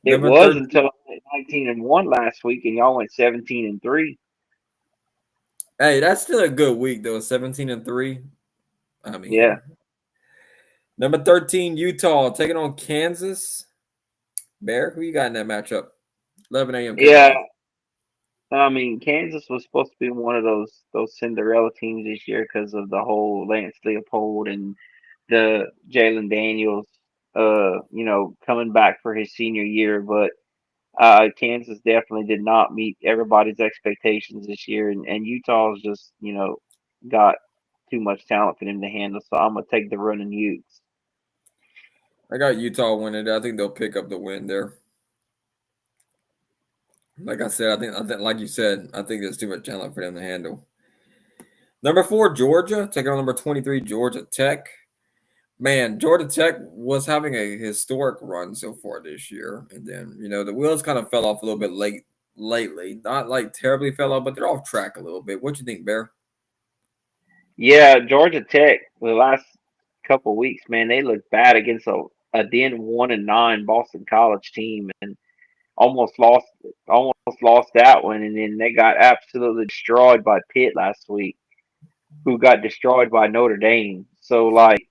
It Number was 13. until I went 19-1 last week and y'all went 17-3. Hey, that's still a good week though. 17-3. I Yeah. mean, number 13, Utah taking on Kansas. Bear, who you got in that matchup? 11 a.m. Yeah, kickoff. I mean, Kansas was supposed to be one of those Cinderella teams this year because of the whole Lance Leopold and the Jalen Daniels, coming back for his senior year. But Kansas definitely did not meet everybody's expectations this year, and Utah's just got too much talent for them to handle. So I'm gonna take the running Utes. I got Utah winning. I think they'll pick up the win there. Like I said, I think like you said, I think there's too much talent for them to handle. Number 4, Georgia taking on number 23, Georgia Tech. Man, Georgia Tech was having a historic run so far this year, and then the wheels kind of fell off a little bit late lately. Not like terribly fell off, but they're off track a little bit. What you think, Bear? Yeah, Georgia Tech the last couple weeks, man, they looked bad against a then 1-9 Boston College team and almost lost almost lost that one, and then they got absolutely destroyed by Pitt last week, who got destroyed by Notre Dame. So like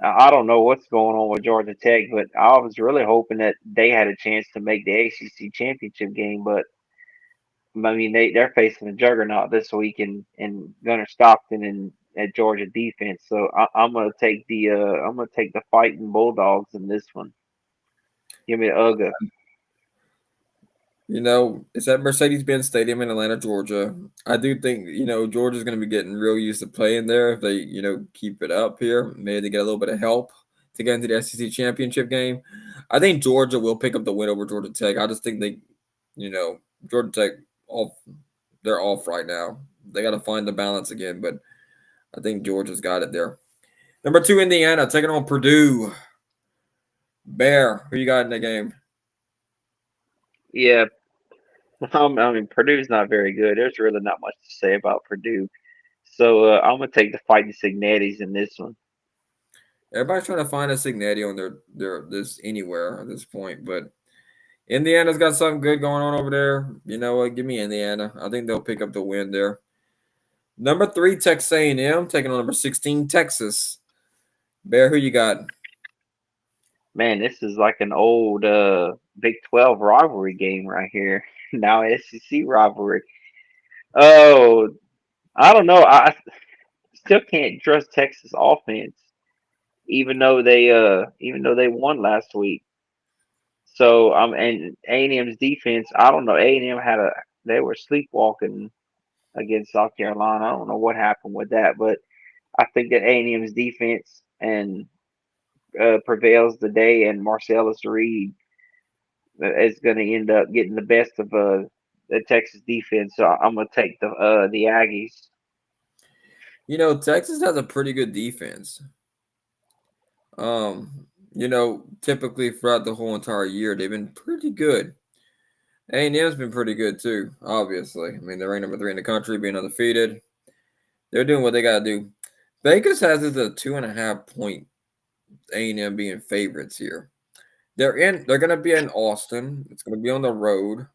I don't know what's going on with Georgia Tech, but I was really hoping that they had a chance to make the ACC championship game. But I mean, they're facing a juggernaut this week and Gunnar Stockton and at Georgia defense. So I'm gonna take the fighting Bulldogs in this one. Give me the UGA. It's at Mercedes-Benz Stadium in Atlanta, Georgia. I do think, Georgia's going to be getting real used to playing there if they, keep it up here. Maybe they get a little bit of help to get into the SEC championship game. I think Georgia will pick up the win over Georgia Tech. I just think Georgia Tech, off, they're off right now. They got to find the balance again, but I think Georgia's got it there. Number 2, Indiana taking on Purdue. Bear, who you got in the game? Yeah, I mean Purdue's not very good. There's really not much to say about Purdue. So I'm gonna take the Fighting Signetis in this one. Everybody's trying to find a Signetti on their this anywhere at this point, but Indiana's got something good going on over there. You know what? Give me Indiana. I think they'll pick up the win there. Number 3, Texas A&M taking on number 16, Texas. Bear, who you got? Man, this is like an old Big 12 rivalry game right here. Now SEC rivalry. Oh, I don't know. I still can't trust Texas offense, even though they won last week. So and A&M's defense. I don't know. A&M they were sleepwalking against South Carolina. I don't know what happened with that, but I think that A&M's defense and prevails today, and Marcellus Reed is going to end up getting the best of the Texas defense. So I'm going to take the Aggies. You know, Texas has a pretty good defense. Typically throughout the whole entire year, they've been pretty good. A&M's been pretty good too, obviously. I mean, they're ranked number 3 in the country, being undefeated. They're doing what they got to do. Vegas has it a 2.5 point A&M being favorites here. They're going to be in Austin. It's going to be on the road.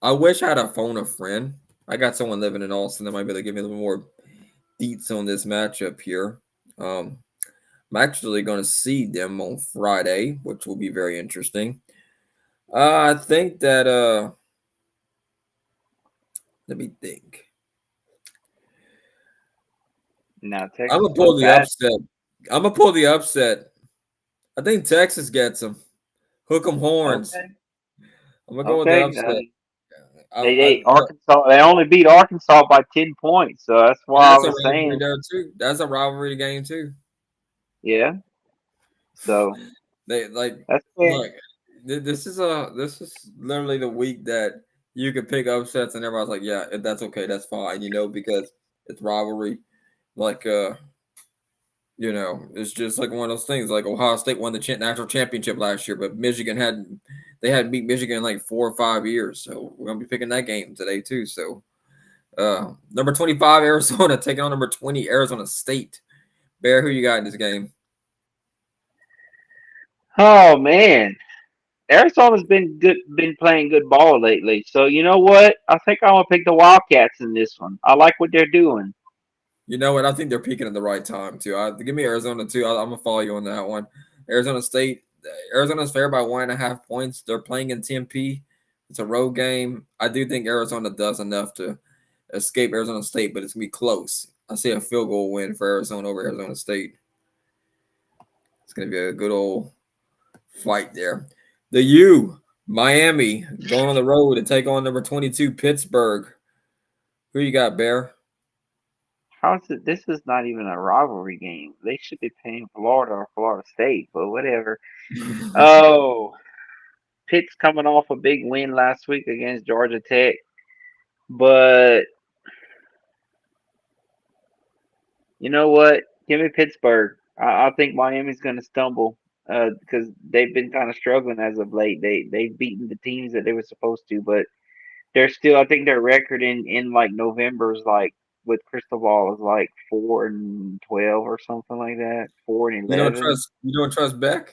I wish I had a phone a friend. I got someone living in Austin that might be able to give me a little more deets on this matchup here. I'm actually going to see them on Friday, which will be very interesting. I think that let me think. Now I'm Texas gonna went pull the past. upset. I'm gonna pull the upset. I think Texas gets them. Hook 'em horns. Okay, I'm gonna go with the okay. upset. They Look, Arkansas. They only beat Arkansas by 10 points, so that's and why I that's a was rivalry saying, there too. That's a rivalry game too. yeah. So They like that's fair. look. This is literally the week that you could pick upsets, and everybody's like, yeah, if that's okay, that's fine. Because it's rivalry. Like it's just like one of those things. Like Ohio State won the national championship last year, but Michigan hadn't beat Michigan in like 4 or 5 years. So we're gonna be picking that game today too. So number 25 Arizona taking on number 20 Arizona State. Bear, who you got in this game? Oh man, Arizona's been playing good ball lately. So you know what? I think I'm gonna pick the Wildcats in this one. I like what they're doing. You know what? I think they're peaking at the right time too. Give me Arizona too. I'm gonna follow you on that one. Arizona State. Arizona's fair by 1.5 points. They're playing in Tempe. It's a road game. I do think Arizona does enough to escape Arizona State, but it's gonna be close. I see a field goal win for Arizona over Arizona State. It's gonna be a good old fight there. The U, Miami, going on the road to take on number 22 Pittsburgh. Who you got, Bear? How's it? This is not even a rivalry game. They should be paying Florida or Florida State, but whatever. Oh, Pitt's coming off a big win last week against Georgia Tech, but you know what? Give me Pittsburgh. I think Miami's going to stumble because they've been kind of struggling as of late. They've beaten the teams that they were supposed to, but they're still. I think their record in like November is like with Cristobal is like 4-12 or something like that. 4-11. You don't trust Beck?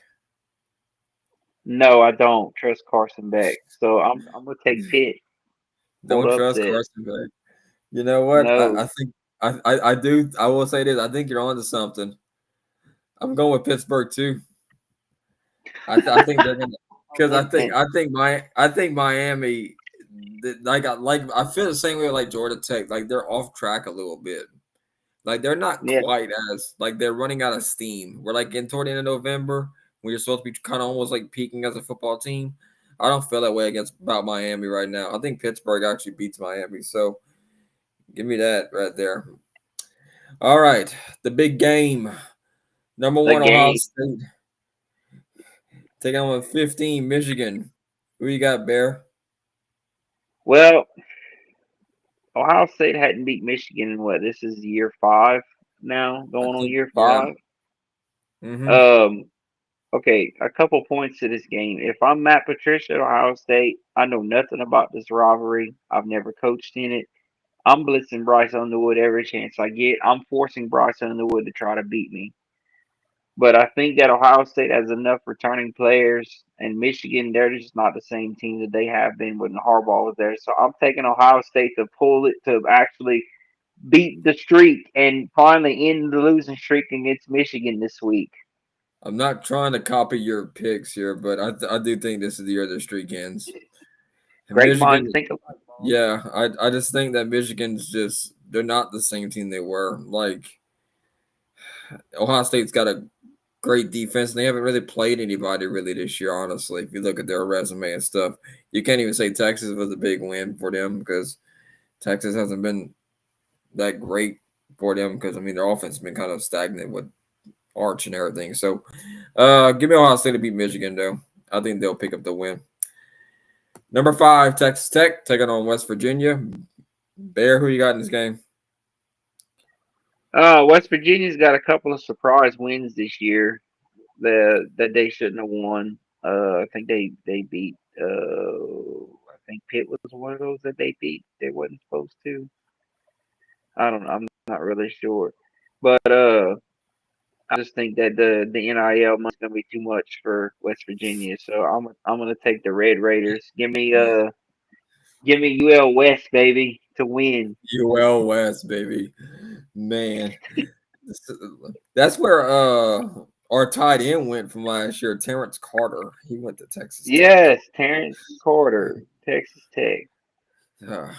No, I don't trust Carson Beck. So I'm gonna take Pitt. Pulled Don't trust upset. Carson Beck. You know what? No. I think I do. I will say this. I think you're onto something. I'm going with Pittsburgh too. I think they're gonna Oh because man. I think Miami. I feel the same way like Georgia Tech. Like they're off track a little bit. Like they're not Yeah. quite as like they're running out of steam. We're like getting toward the end of November when you're supposed to be kind of almost like peaking as a football team. I don't feel that way against about Miami right now. I think Pittsburgh actually beats Miami. So give me that right there. All right, the big game. Number The 1 Ohio game. State taking on 15 Michigan. Who you got, Bear? Well, Ohio State hadn't beat Michigan in what? This is year 5 now, I going on think, year yeah. 5. Mm-hmm. Um, okay, a couple points to this game. If I'm Matt Patricia at Ohio State, I know nothing about this rivalry. I've never coached in it. I'm blitzing Bryce Underwood every chance I get. I'm forcing Bryce Underwood to try to beat me. But I think that Ohio State has enough returning players, and Michigan, they're just not the same team that they have been when Harbaugh was there. So I'm taking Ohio State to pull it to actually beat the streak and finally end the losing streak against Michigan this week. I'm not trying to copy your picks here, but I do think this is the year the streak ends. And Great minds Michigan, think alike. yeah, I just think that Michigan's just they're not the same team they were. Like Ohio State's got a great defense. And they haven't really played anybody really this year, honestly. If you look at their resume and stuff, you can't even say Texas was a big win for them because Texas hasn't been that great for them because I mean their offense has been kind of stagnant with Arch and everything. So, give me Ohio State to beat Michigan though. I think they'll pick up the win. Number 5, Texas Tech taking on West Virginia. Bear, who you got in this game? West Virginia's got a couple of surprise wins this year that they shouldn't have won. I think they beat. I think Pitt was one of those that they beat. They wasn't supposed to. I don't know. I'm not really sure, but I just think that the NIL money's gonna be too much for West Virginia. So I'm gonna take the Red Raiders. Give me UL West, baby, to win. UL West, baby. Man, that's where our tight end went from last year, Terrence Carter. He went to Texas Tech. Yes, Terrence Carter, Texas Tech. Uh,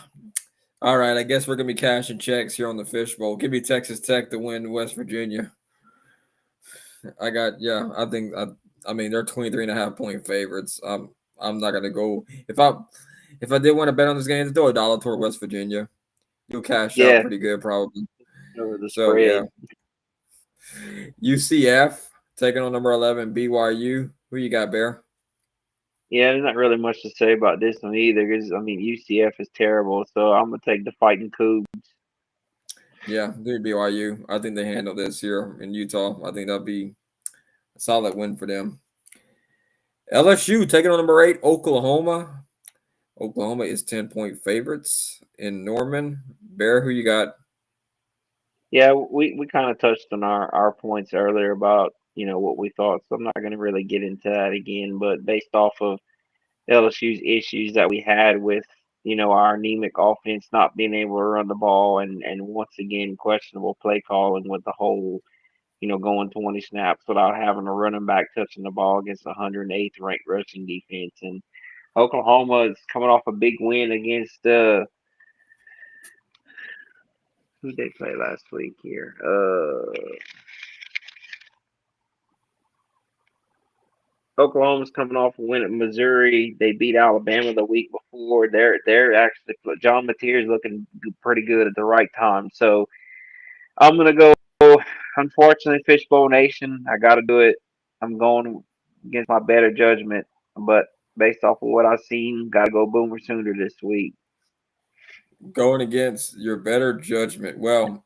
all right, I guess we're gonna be cashing checks here on the fishbowl. Give me Texas Tech to win West Virginia. I got yeah. I mean they're 23.5 point favorites. I'm not gonna go if I did want to bet on this game, to throw $1 toward West Virginia. You'll cash out Yeah, pretty good probably. over the So yeah, spread. UCF taking on number 11 BYU. Who you got, Bear? Yeah, there's not really much to say about this one either. Because I mean, UCF is terrible, so I'm gonna take the Fighting Cougs. Yeah, dude, BYU. I think they handle this here in Utah. I think that'll be a solid win for them. LSU taking on number 8 Oklahoma. Oklahoma is 10 point favorites in Norman. Bear, who you got? Yeah, we kind of touched on our points earlier about what we thought, so I'm not gonna really get into that again. But based off of LSU's issues that we had with our anemic offense not being able to run the ball and once again questionable play calling with the whole going 20 snaps without having a running back touching the ball against 108th ranked rushing defense. And Oklahoma is coming off a big win against who they play last week here. Oklahoma's coming off a win at Missouri. They beat Alabama the week before. They're actually John Mateer's looking pretty good at the right time. So I'm gonna go. Unfortunately, Fishbowl Nation, I got to do it. I'm going against my better judgment, but based off of what I've seen, got to go Boomer Sooner this week. Going against your better judgment. Well, I'm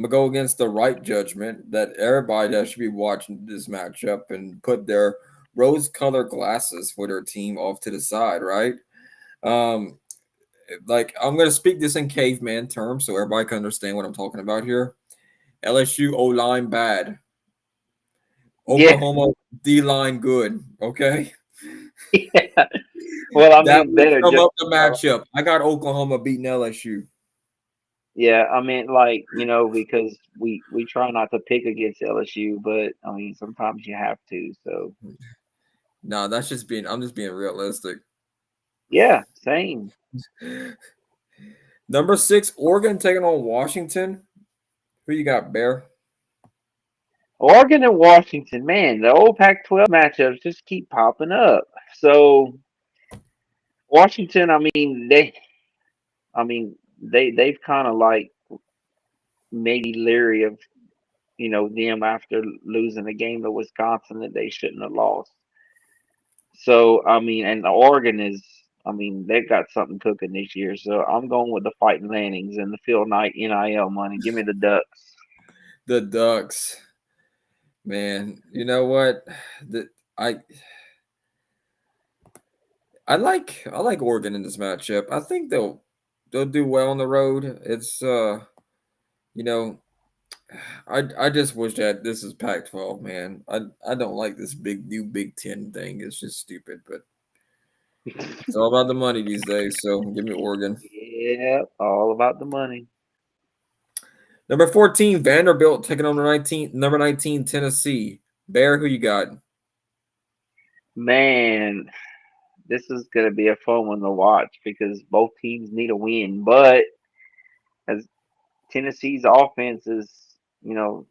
gonna go against the right judgment that everybody that should be watching this matchup and put their rose-colored glasses for their team off to the side, right? Um, like I'm gonna speak this in caveman terms so everybody can understand what I'm talking about here. LSU O line bad, Yeah, Oklahoma D line good. Okay, yeah. Well, I that mean, will better sum judgment. up the matchup. I got Oklahoma beating LSU. Yeah, I mean, like because we try not to pick against LSU, but I mean, sometimes you have to. So No, that's just being. I'm just being realistic. yeah, same. Number 6, Oregon taking on Washington. Who you got, Bear? Oregon and Washington, man, the old Pac-12 matchups just keep popping up. So Washington, I mean, they've kind of like made me leery of them after losing a game to Wisconsin that they shouldn't have lost. So I mean, and Oregon is I mean, they've got something cooking this year. So I'm going with the Fighting Lannings and the Phil Knight NIL money. Give me the Ducks. The Ducks, man. You know what? The, I I like Oregon in this matchup. I think they'll do well on the road. It's you know, I just wish that this is Pac-12, man. I don't like this new Big Ten thing. It's just stupid, but it's all about the money these days. So give me Oregon. Yeah, all about the money. Number 14, Vanderbilt taking on number 19, Tennessee. Bear, who you got? Man, this is going to be a fun one to watch because both teams need a win. But as Tennessee's offense is,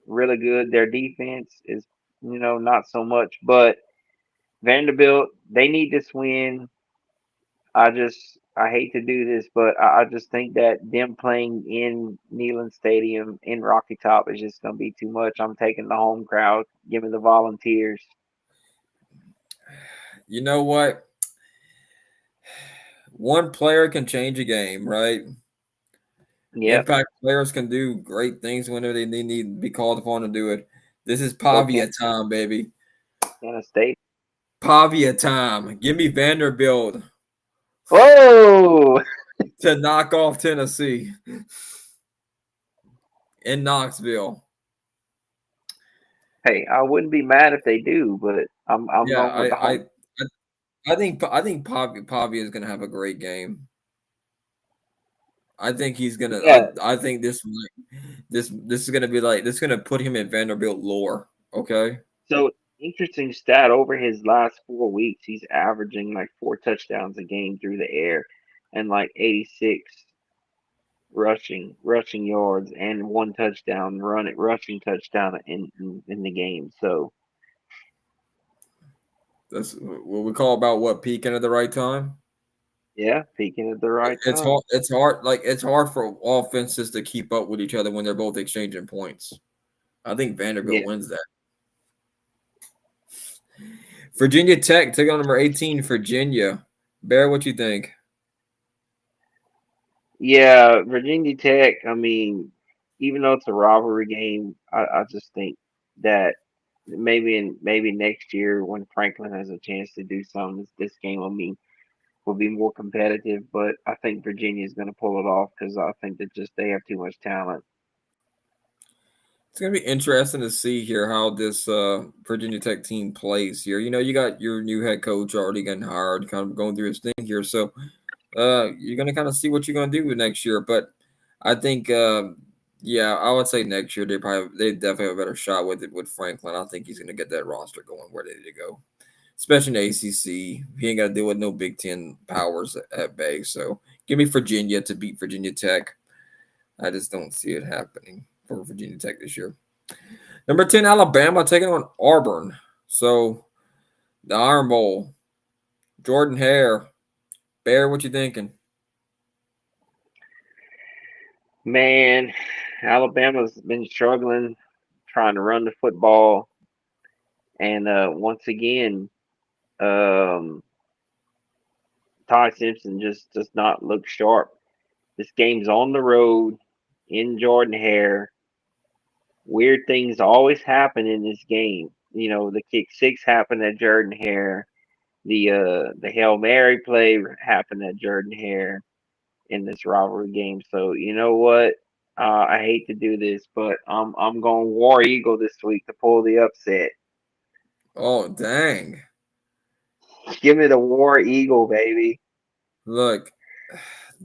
really good, their defense is, not so much. But Vanderbilt, they need this win. I hate to do this, but I just think that them playing in Neyland Stadium in Rocky Top is just going to be too much. I'm taking the home crowd. Give me the Volunteers. You know what? One player can change a game, right? Yep. Impact players can do great things whenever they need to be called upon to do it. This is Go Pavia time, baby. Kansas State. Pavia time. Give me Vanderbilt Whoa! to knock off Tennessee in Knoxville. Hey, I wouldn't be mad if they do, but I'm Yeah, going with the home. I think Pavia is gonna have a great game. I think he's gonna. Yeah. I think this is gonna be like this is gonna put him in Vanderbilt lore. Okay. So interesting stat over his last 4 weeks, he's averaging like 4 touchdowns a game through the air, and like 86 rushing yards and 1 touchdown rushing touchdown in the game. So That's what we call about what peaking at the right time. yeah, peaking at the right It's time. hard. It's hard. Like it's hard for offenses to keep up with each other when they're both exchanging points. I think Vanderbilt Yeah. wins that. Virginia Tech took on number 18, Virginia. Bear, what you think? Yeah, Virginia Tech, I mean, even though it's a rivalry game, I just think that maybe next year when Franklin has a chance to do something, this game will be more competitive. But I think Virginia is going to pull it off because I think that just they have too much talent. It's gonna be interesting to see here how this Virginia Tech team plays here. You know, you got your new head coach already getting hired, kind of going through his thing here. So you're gonna kind of see what you're gonna do next year. But I think, yeah, I would say next year they definitely have a better shot with it with Franklin. I think he's gonna get that roster going where they need to go, especially in the ACC. He ain't got to deal with no Big Ten powers at bay. So give me Virginia to beat Virginia Tech. I just don't see it happening for Virginia Tech this year. Number 10, Alabama taking on Auburn. So the Iron Bowl. Jordan Hare. Bear, what you thinking? Man, Alabama's been struggling trying to run the football, and once again, um, Ty Simpson just does not look sharp. This game's on the road in Jordan Hare. Weird things always happen in this game. The kick six happened at Jordan Hare. The Hail Mary play happened at Jordan Hare in this rivalry game. So you know what? I hate to do this, but I'm going War Eagle this week to pull the upset. Oh, dang. Give me the War Eagle, baby. Look,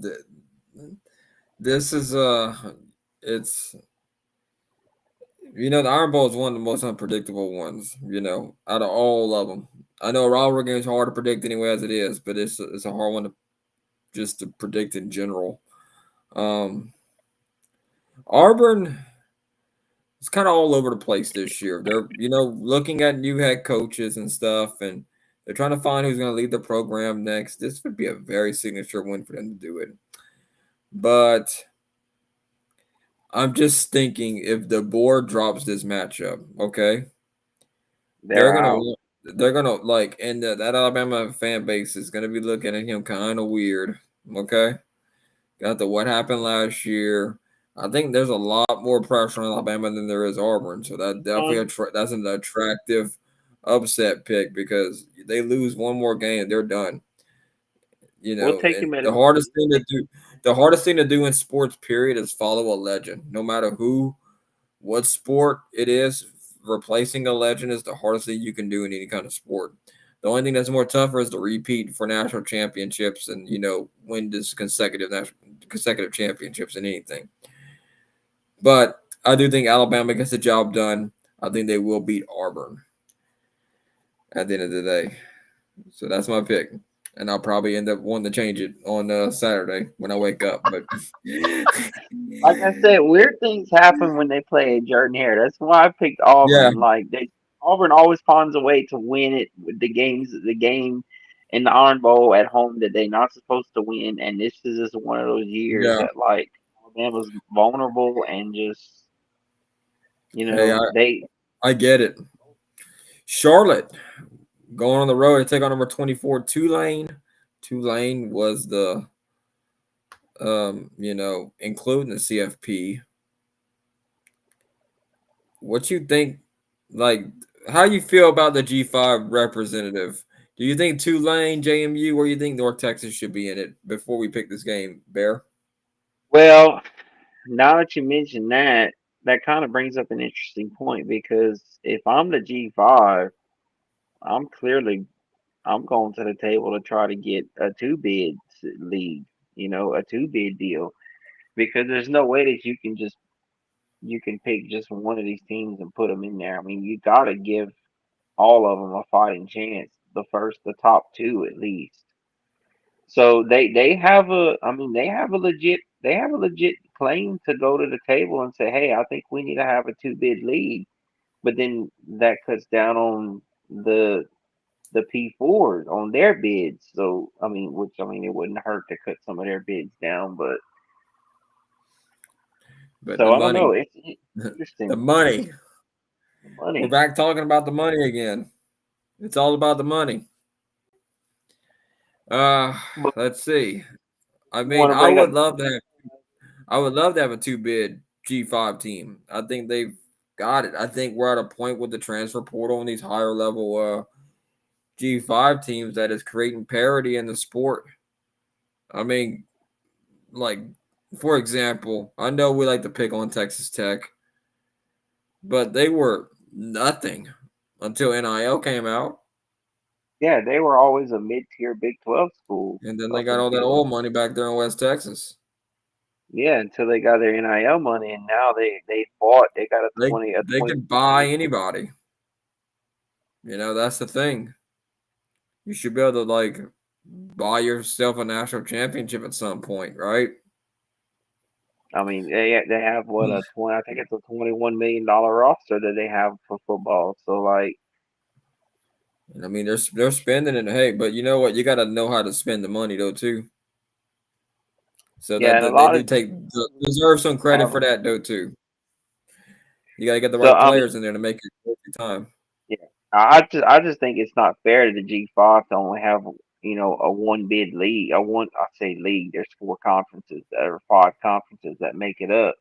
th- this is it's the Iron Bowl is one of the most unpredictable ones. Out of all of them. I know a rivalry game is hard to predict anyway as it is, but it's a hard one to predict in general. Um, Auburn is kind of all over the place this year. They're looking at new head coaches and stuff, and they're trying to find who's going to lead the program next. This would be a very signature win for them to do it. But I'm just thinking if the board drops this matchup, okay, they're They're gonna out. they're gonna like, and that Alabama fan base is gonna be looking at him kind of weird. Okay, got the what happened last year. I think there's a lot more pressure on Alabama than there is Auburn, so that definitely that's an attractive upset pick because they lose one more game, they're done. We'll take And him at the hardest thing to do, in sports period is follow a legend. No matter who, what sport it is, replacing a legend is the hardest thing you can do in any kind of sport. The only thing that's more tougher is to repeat for national championships and win this consecutive championships in anything. But I do think Alabama gets the job done. I think they will beat Auburn at the end of the day. So that's my pick. And I'll probably end up wanting to change it on Saturday when I wake up. But Like I said, weird things happen when they play Jordan Hare. That's why I picked yeah, Auburn. Auburn always finds a way to win it with the game in the Iron Bowl at home that they're not supposed to win. And this is just one of those years yeah. that Alabama's vulnerable and just Hey, they I get it. Charlotte going on the road to take on number 24 Tulane. Tulane was the including the CFP. What you think, like, how you feel about the G5 representative? Do you think Tulane, JMU, or you think North Texas should be in it before we pick this game, Bear? well, now that you mention that, that kind of brings up an interesting point because if I'm the G5, I'm clearly I'm going to the table to try to get a two bid league, a two bid deal because there's no way that you can pick just one of these teams and put them in there. I mean, you got to give all of them a fighting chance. The top two at least. So they have they have a legit claim to go to the table and say, hey, I think we need to have a two bid league. But then that cuts down on the P4s on their bids. So it wouldn't hurt to cut some of their bids down, but But the so I don't know. money, It's the interesting. money. The We're money, back talking about the money again. It's all about the money. Uh, but let's see. I you want mean, to bring up? I would love to have a two bid G5 team. I think they've got it. I think we're at a point with the transfer portal and these higher level G5 teams that is creating parity in the sport. I mean, like, for example, I know we like to pick on Texas Tech, but they were nothing until NIL came out. Yeah, they were always a mid tier Big 12 school And then they up got all that until oil money back there in West Texas. until they got their NIL money, and now they bought. They got a They 20 could buy anybody. That's the thing. You should be able to buy yourself a national championship at some point, right? I mean, they have what a 20. I think it's a $21 million roster that they have for football. So And I mean, they're spending it. Hey, but you know what? You got to know how to spend the money though too. So yeah, that and a they lot do of take deserve some credit have for that though too. You got to get the so right I mean, players in there to make it worth your time. yeah, I just think it's not fair to the G5 to only have a one bid league. I say league. There's four conferences that are five conferences that make it up.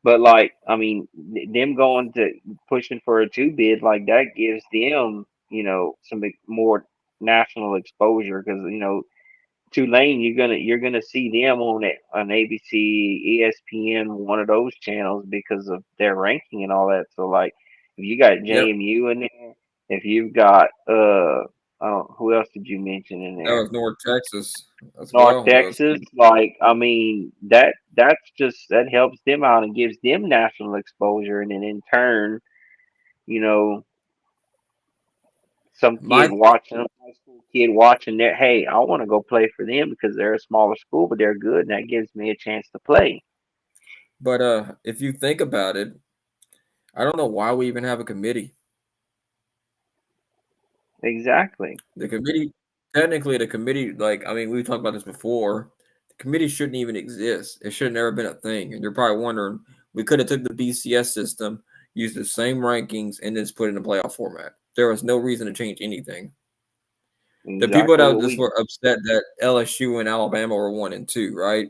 But them going to pushing for a two bid like that gives them some more national exposure because Tulane, you're gonna see them on ABC, ESPN, one of those channels because of their ranking and all that. So if you got Yep, JMU in there, if you've got I don't who else did you mention in that there? was North Texas as North well. Texas, that helps them out and gives them national exposure, and then in turn, you know, some My kid watching a high school kid watching there, hey, I want to go play for them because they're a smaller school, but they're good, and that gives me a chance to play. but if you think about it, I don't know why we even have a committee. Exactly. The committee, technically, the committee, I mean, we talked about this before. The committee shouldn't even exist. It should have never been a thing. And you're probably wondering, we could have took the BCS system, used the same rankings, and then just put it in a playoff format. There was no reason to change anything. The people Exactly that what just we were upset that LSU and Alabama were 1 and 2, right?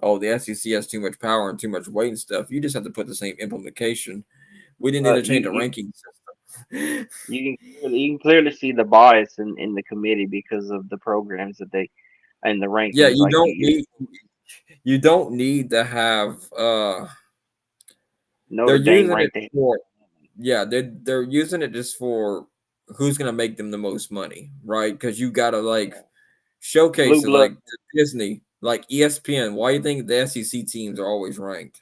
Oh, the SEC has too much power and too much weight and stuff. You just have to put the same implementation. We didn't need to change the you ranking system. you can clearly see the bias in the committee because of the programs that they and the Yeah, rankings. Like you don't need to have they're Notre Dame using it ranked ahead. for yeah, they're using it just for who's gonna make them the most money, right? Because you gotta like Blue showcase it blood. like Disney, like ESPN. Why do you think the SEC teams are always ranked?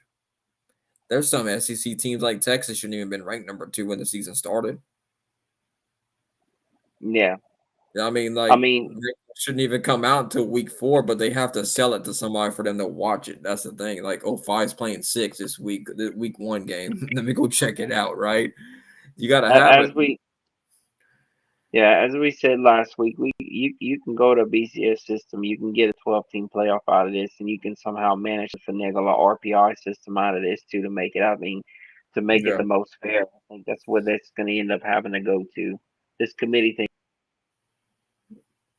There's some SEC teams like Texas shouldn't even been ranked number 2 when the season started. Yeah, I mean, I like mean, they shouldn't even come out until week 4, but they have to sell it to somebody for them to watch it. That's the thing. Like, oh, Five's playing 6 this week, the week 1 game. Let me go check it out, right? You gotta have as it. we yeah, as we said last week, you can go to a BCS system, you can get a 12-team playoff out of this, and you can somehow manage to finagle a RPI system out of this too to make it. I mean, to make it Yeah, the most fair. I think that's what that's going to end up having to go to. This committee thing.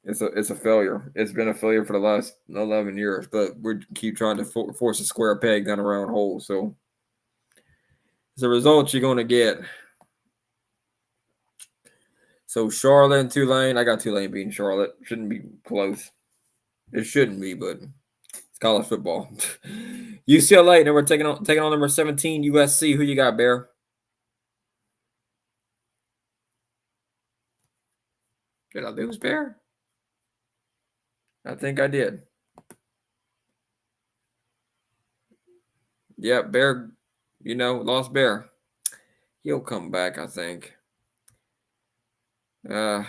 it's a failure. It's been a failure for the last 11 years, but we keep trying to force a square peg down a round hole. So, as a result, you're gonna get. So Charlotte and Tulane. I got Tulane beating Charlotte. Shouldn't be close. It shouldn't be, but it's college football. UCLA. Then we're taking on number 17 USC. Who you got, Bear? Did I lose, Bear? I think I did. Yeah, Bear. Lost Bear. He'll come back, I think. Uh, I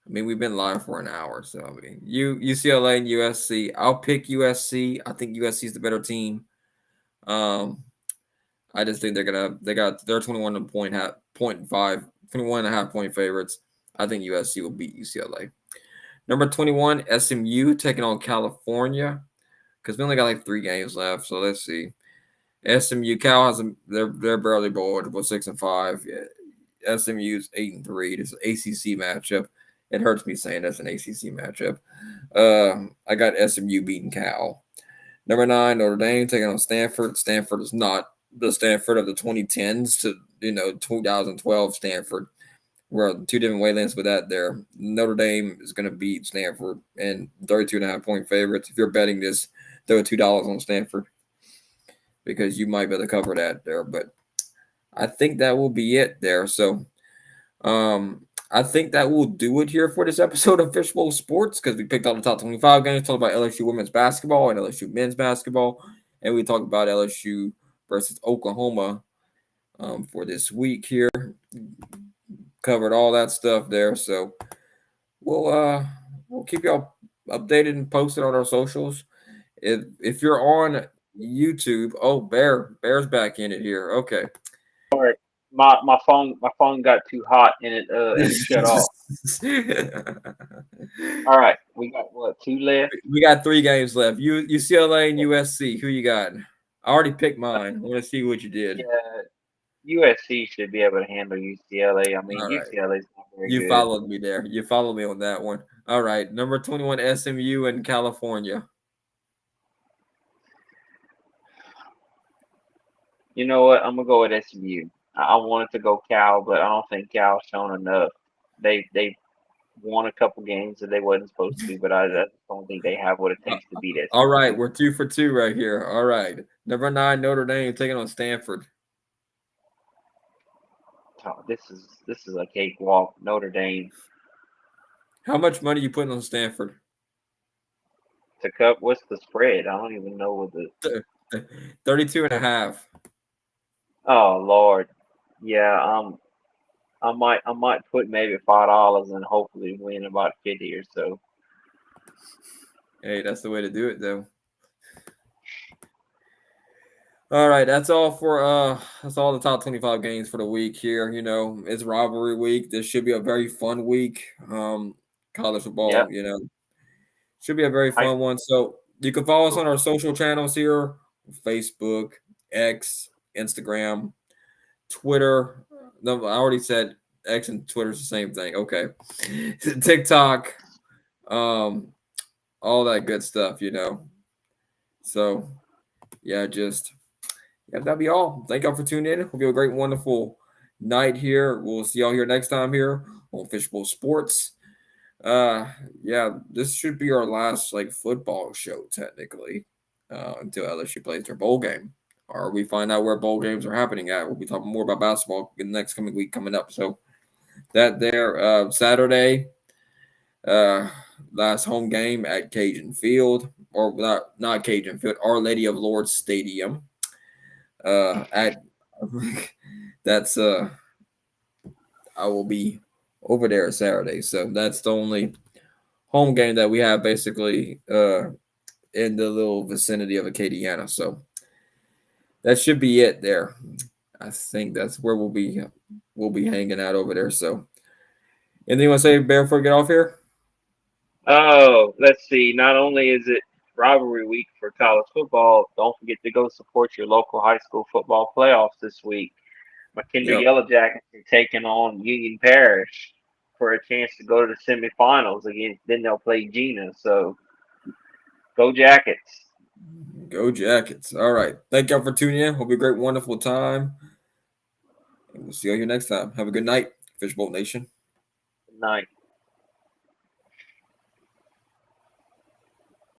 mean, we've been live for an hour, so I mean, UCLA and USC. I'll pick USC. I think USC is the better team. Um, I just think they're 21 point half point five 21.5 point favorites. I think USC will beat UCLA. Number 21, SMU taking on California because we only got like 3 games left. So let's see. SMU Cal has they're barely bored with 6-5. Yeah, SMU's 8-3. This is an ACC matchup. It hurts me saying that's an ACC matchup. I got SMU beating Cal. Number 9, Notre Dame taking on Stanford. Stanford is not the Stanford of the 2010s to 2012 Stanford. We're on 2 different wavelengths with that there. Notre Dame is going to beat Stanford and 32.5 point favorites. If you're betting this, throw $2 on Stanford because you might be able to cover that there. But I think that will be it there. So I think that will do it here for this episode of Fishbowl Sports because we picked out the top 25 games, talked about LSU women's basketball and LSU men's basketball, and we talked about LSU versus Oklahoma for this week here. Covered all that stuff there, so we'll keep y'all updated and posted on our socials. If you're on YouTube, oh Bear's back in it here. Okay. Sorry, my phone got too hot and it shut off. All right, we got what, 2 left? We got 3 games left. UCLA and USC. Who you got? I already picked mine. I want to see what you did. Yeah, USC should be able to handle UCLA. I mean, All right. UCLA is not very You good. followed me there. You followed me on that one. All right. Number 21, SMU in California. You know what? I'm gonna go with SMU. I wanted to go Cal, but I don't think Cal's shown enough. They won a couple games that they wasn't supposed to, but I just don't think they have what it Uh, takes to beat All SMU. right. We're 2 for 2 right here. All right. Number 9, Notre Dame taking on Stanford. Oh, this is a cakewalk. Notre Dame How much money you putting on Stanford? to cut. What's the spread? I don't even know what the. 32.5. Oh Lord, yeah. I might put maybe $5 and hopefully win about 50 or so. Hey, that's the way to do it, though. All right, that's all the top 25 games for the week here. It's rivalry week. This should be a very fun week. College Yep. football, should be a very I fun one. So you can follow us on our social channels here: Facebook, X, Instagram, Twitter. No, I already said X and Twitter's the same thing. Okay. TikTok, all that good stuff, So yeah, that'd be all. Thank y'all for tuning in. Hope you have a great, wonderful night here. We'll see y'all here next time here on Fishbowl Sports. Yeah, this should be our last football show technically, until LSU plays their bowl game, or we find out where bowl games are happening at. We'll be talking more about basketball in the next coming week coming up. So that there, Saturday, uh, last home game at Cajun Field, or not Cajun Field, Our Lady of Lourdes Stadium. At that's I will be over there Saturday, so that's the only home game that we have basically in the little vicinity of Acadiana. So that should be it there. I think that's where we'll be hanging out over there. So anything you want to say, Bear, before we get off here? Oh, let's see. Not only is it rivalry week for college football, don't forget to go support your local high school football playoffs this week. McKinder Yep. Yellow Jackets are taking on Union Parish for a chance to go to the semifinals again. Then they'll play Gina. So go Jackets. Go Jackets. All right. Thank y'all for tuning in. Hope you have a great, wonderful time. And we'll see you here next time. Have a good night, Fishbowl Nation. Good night.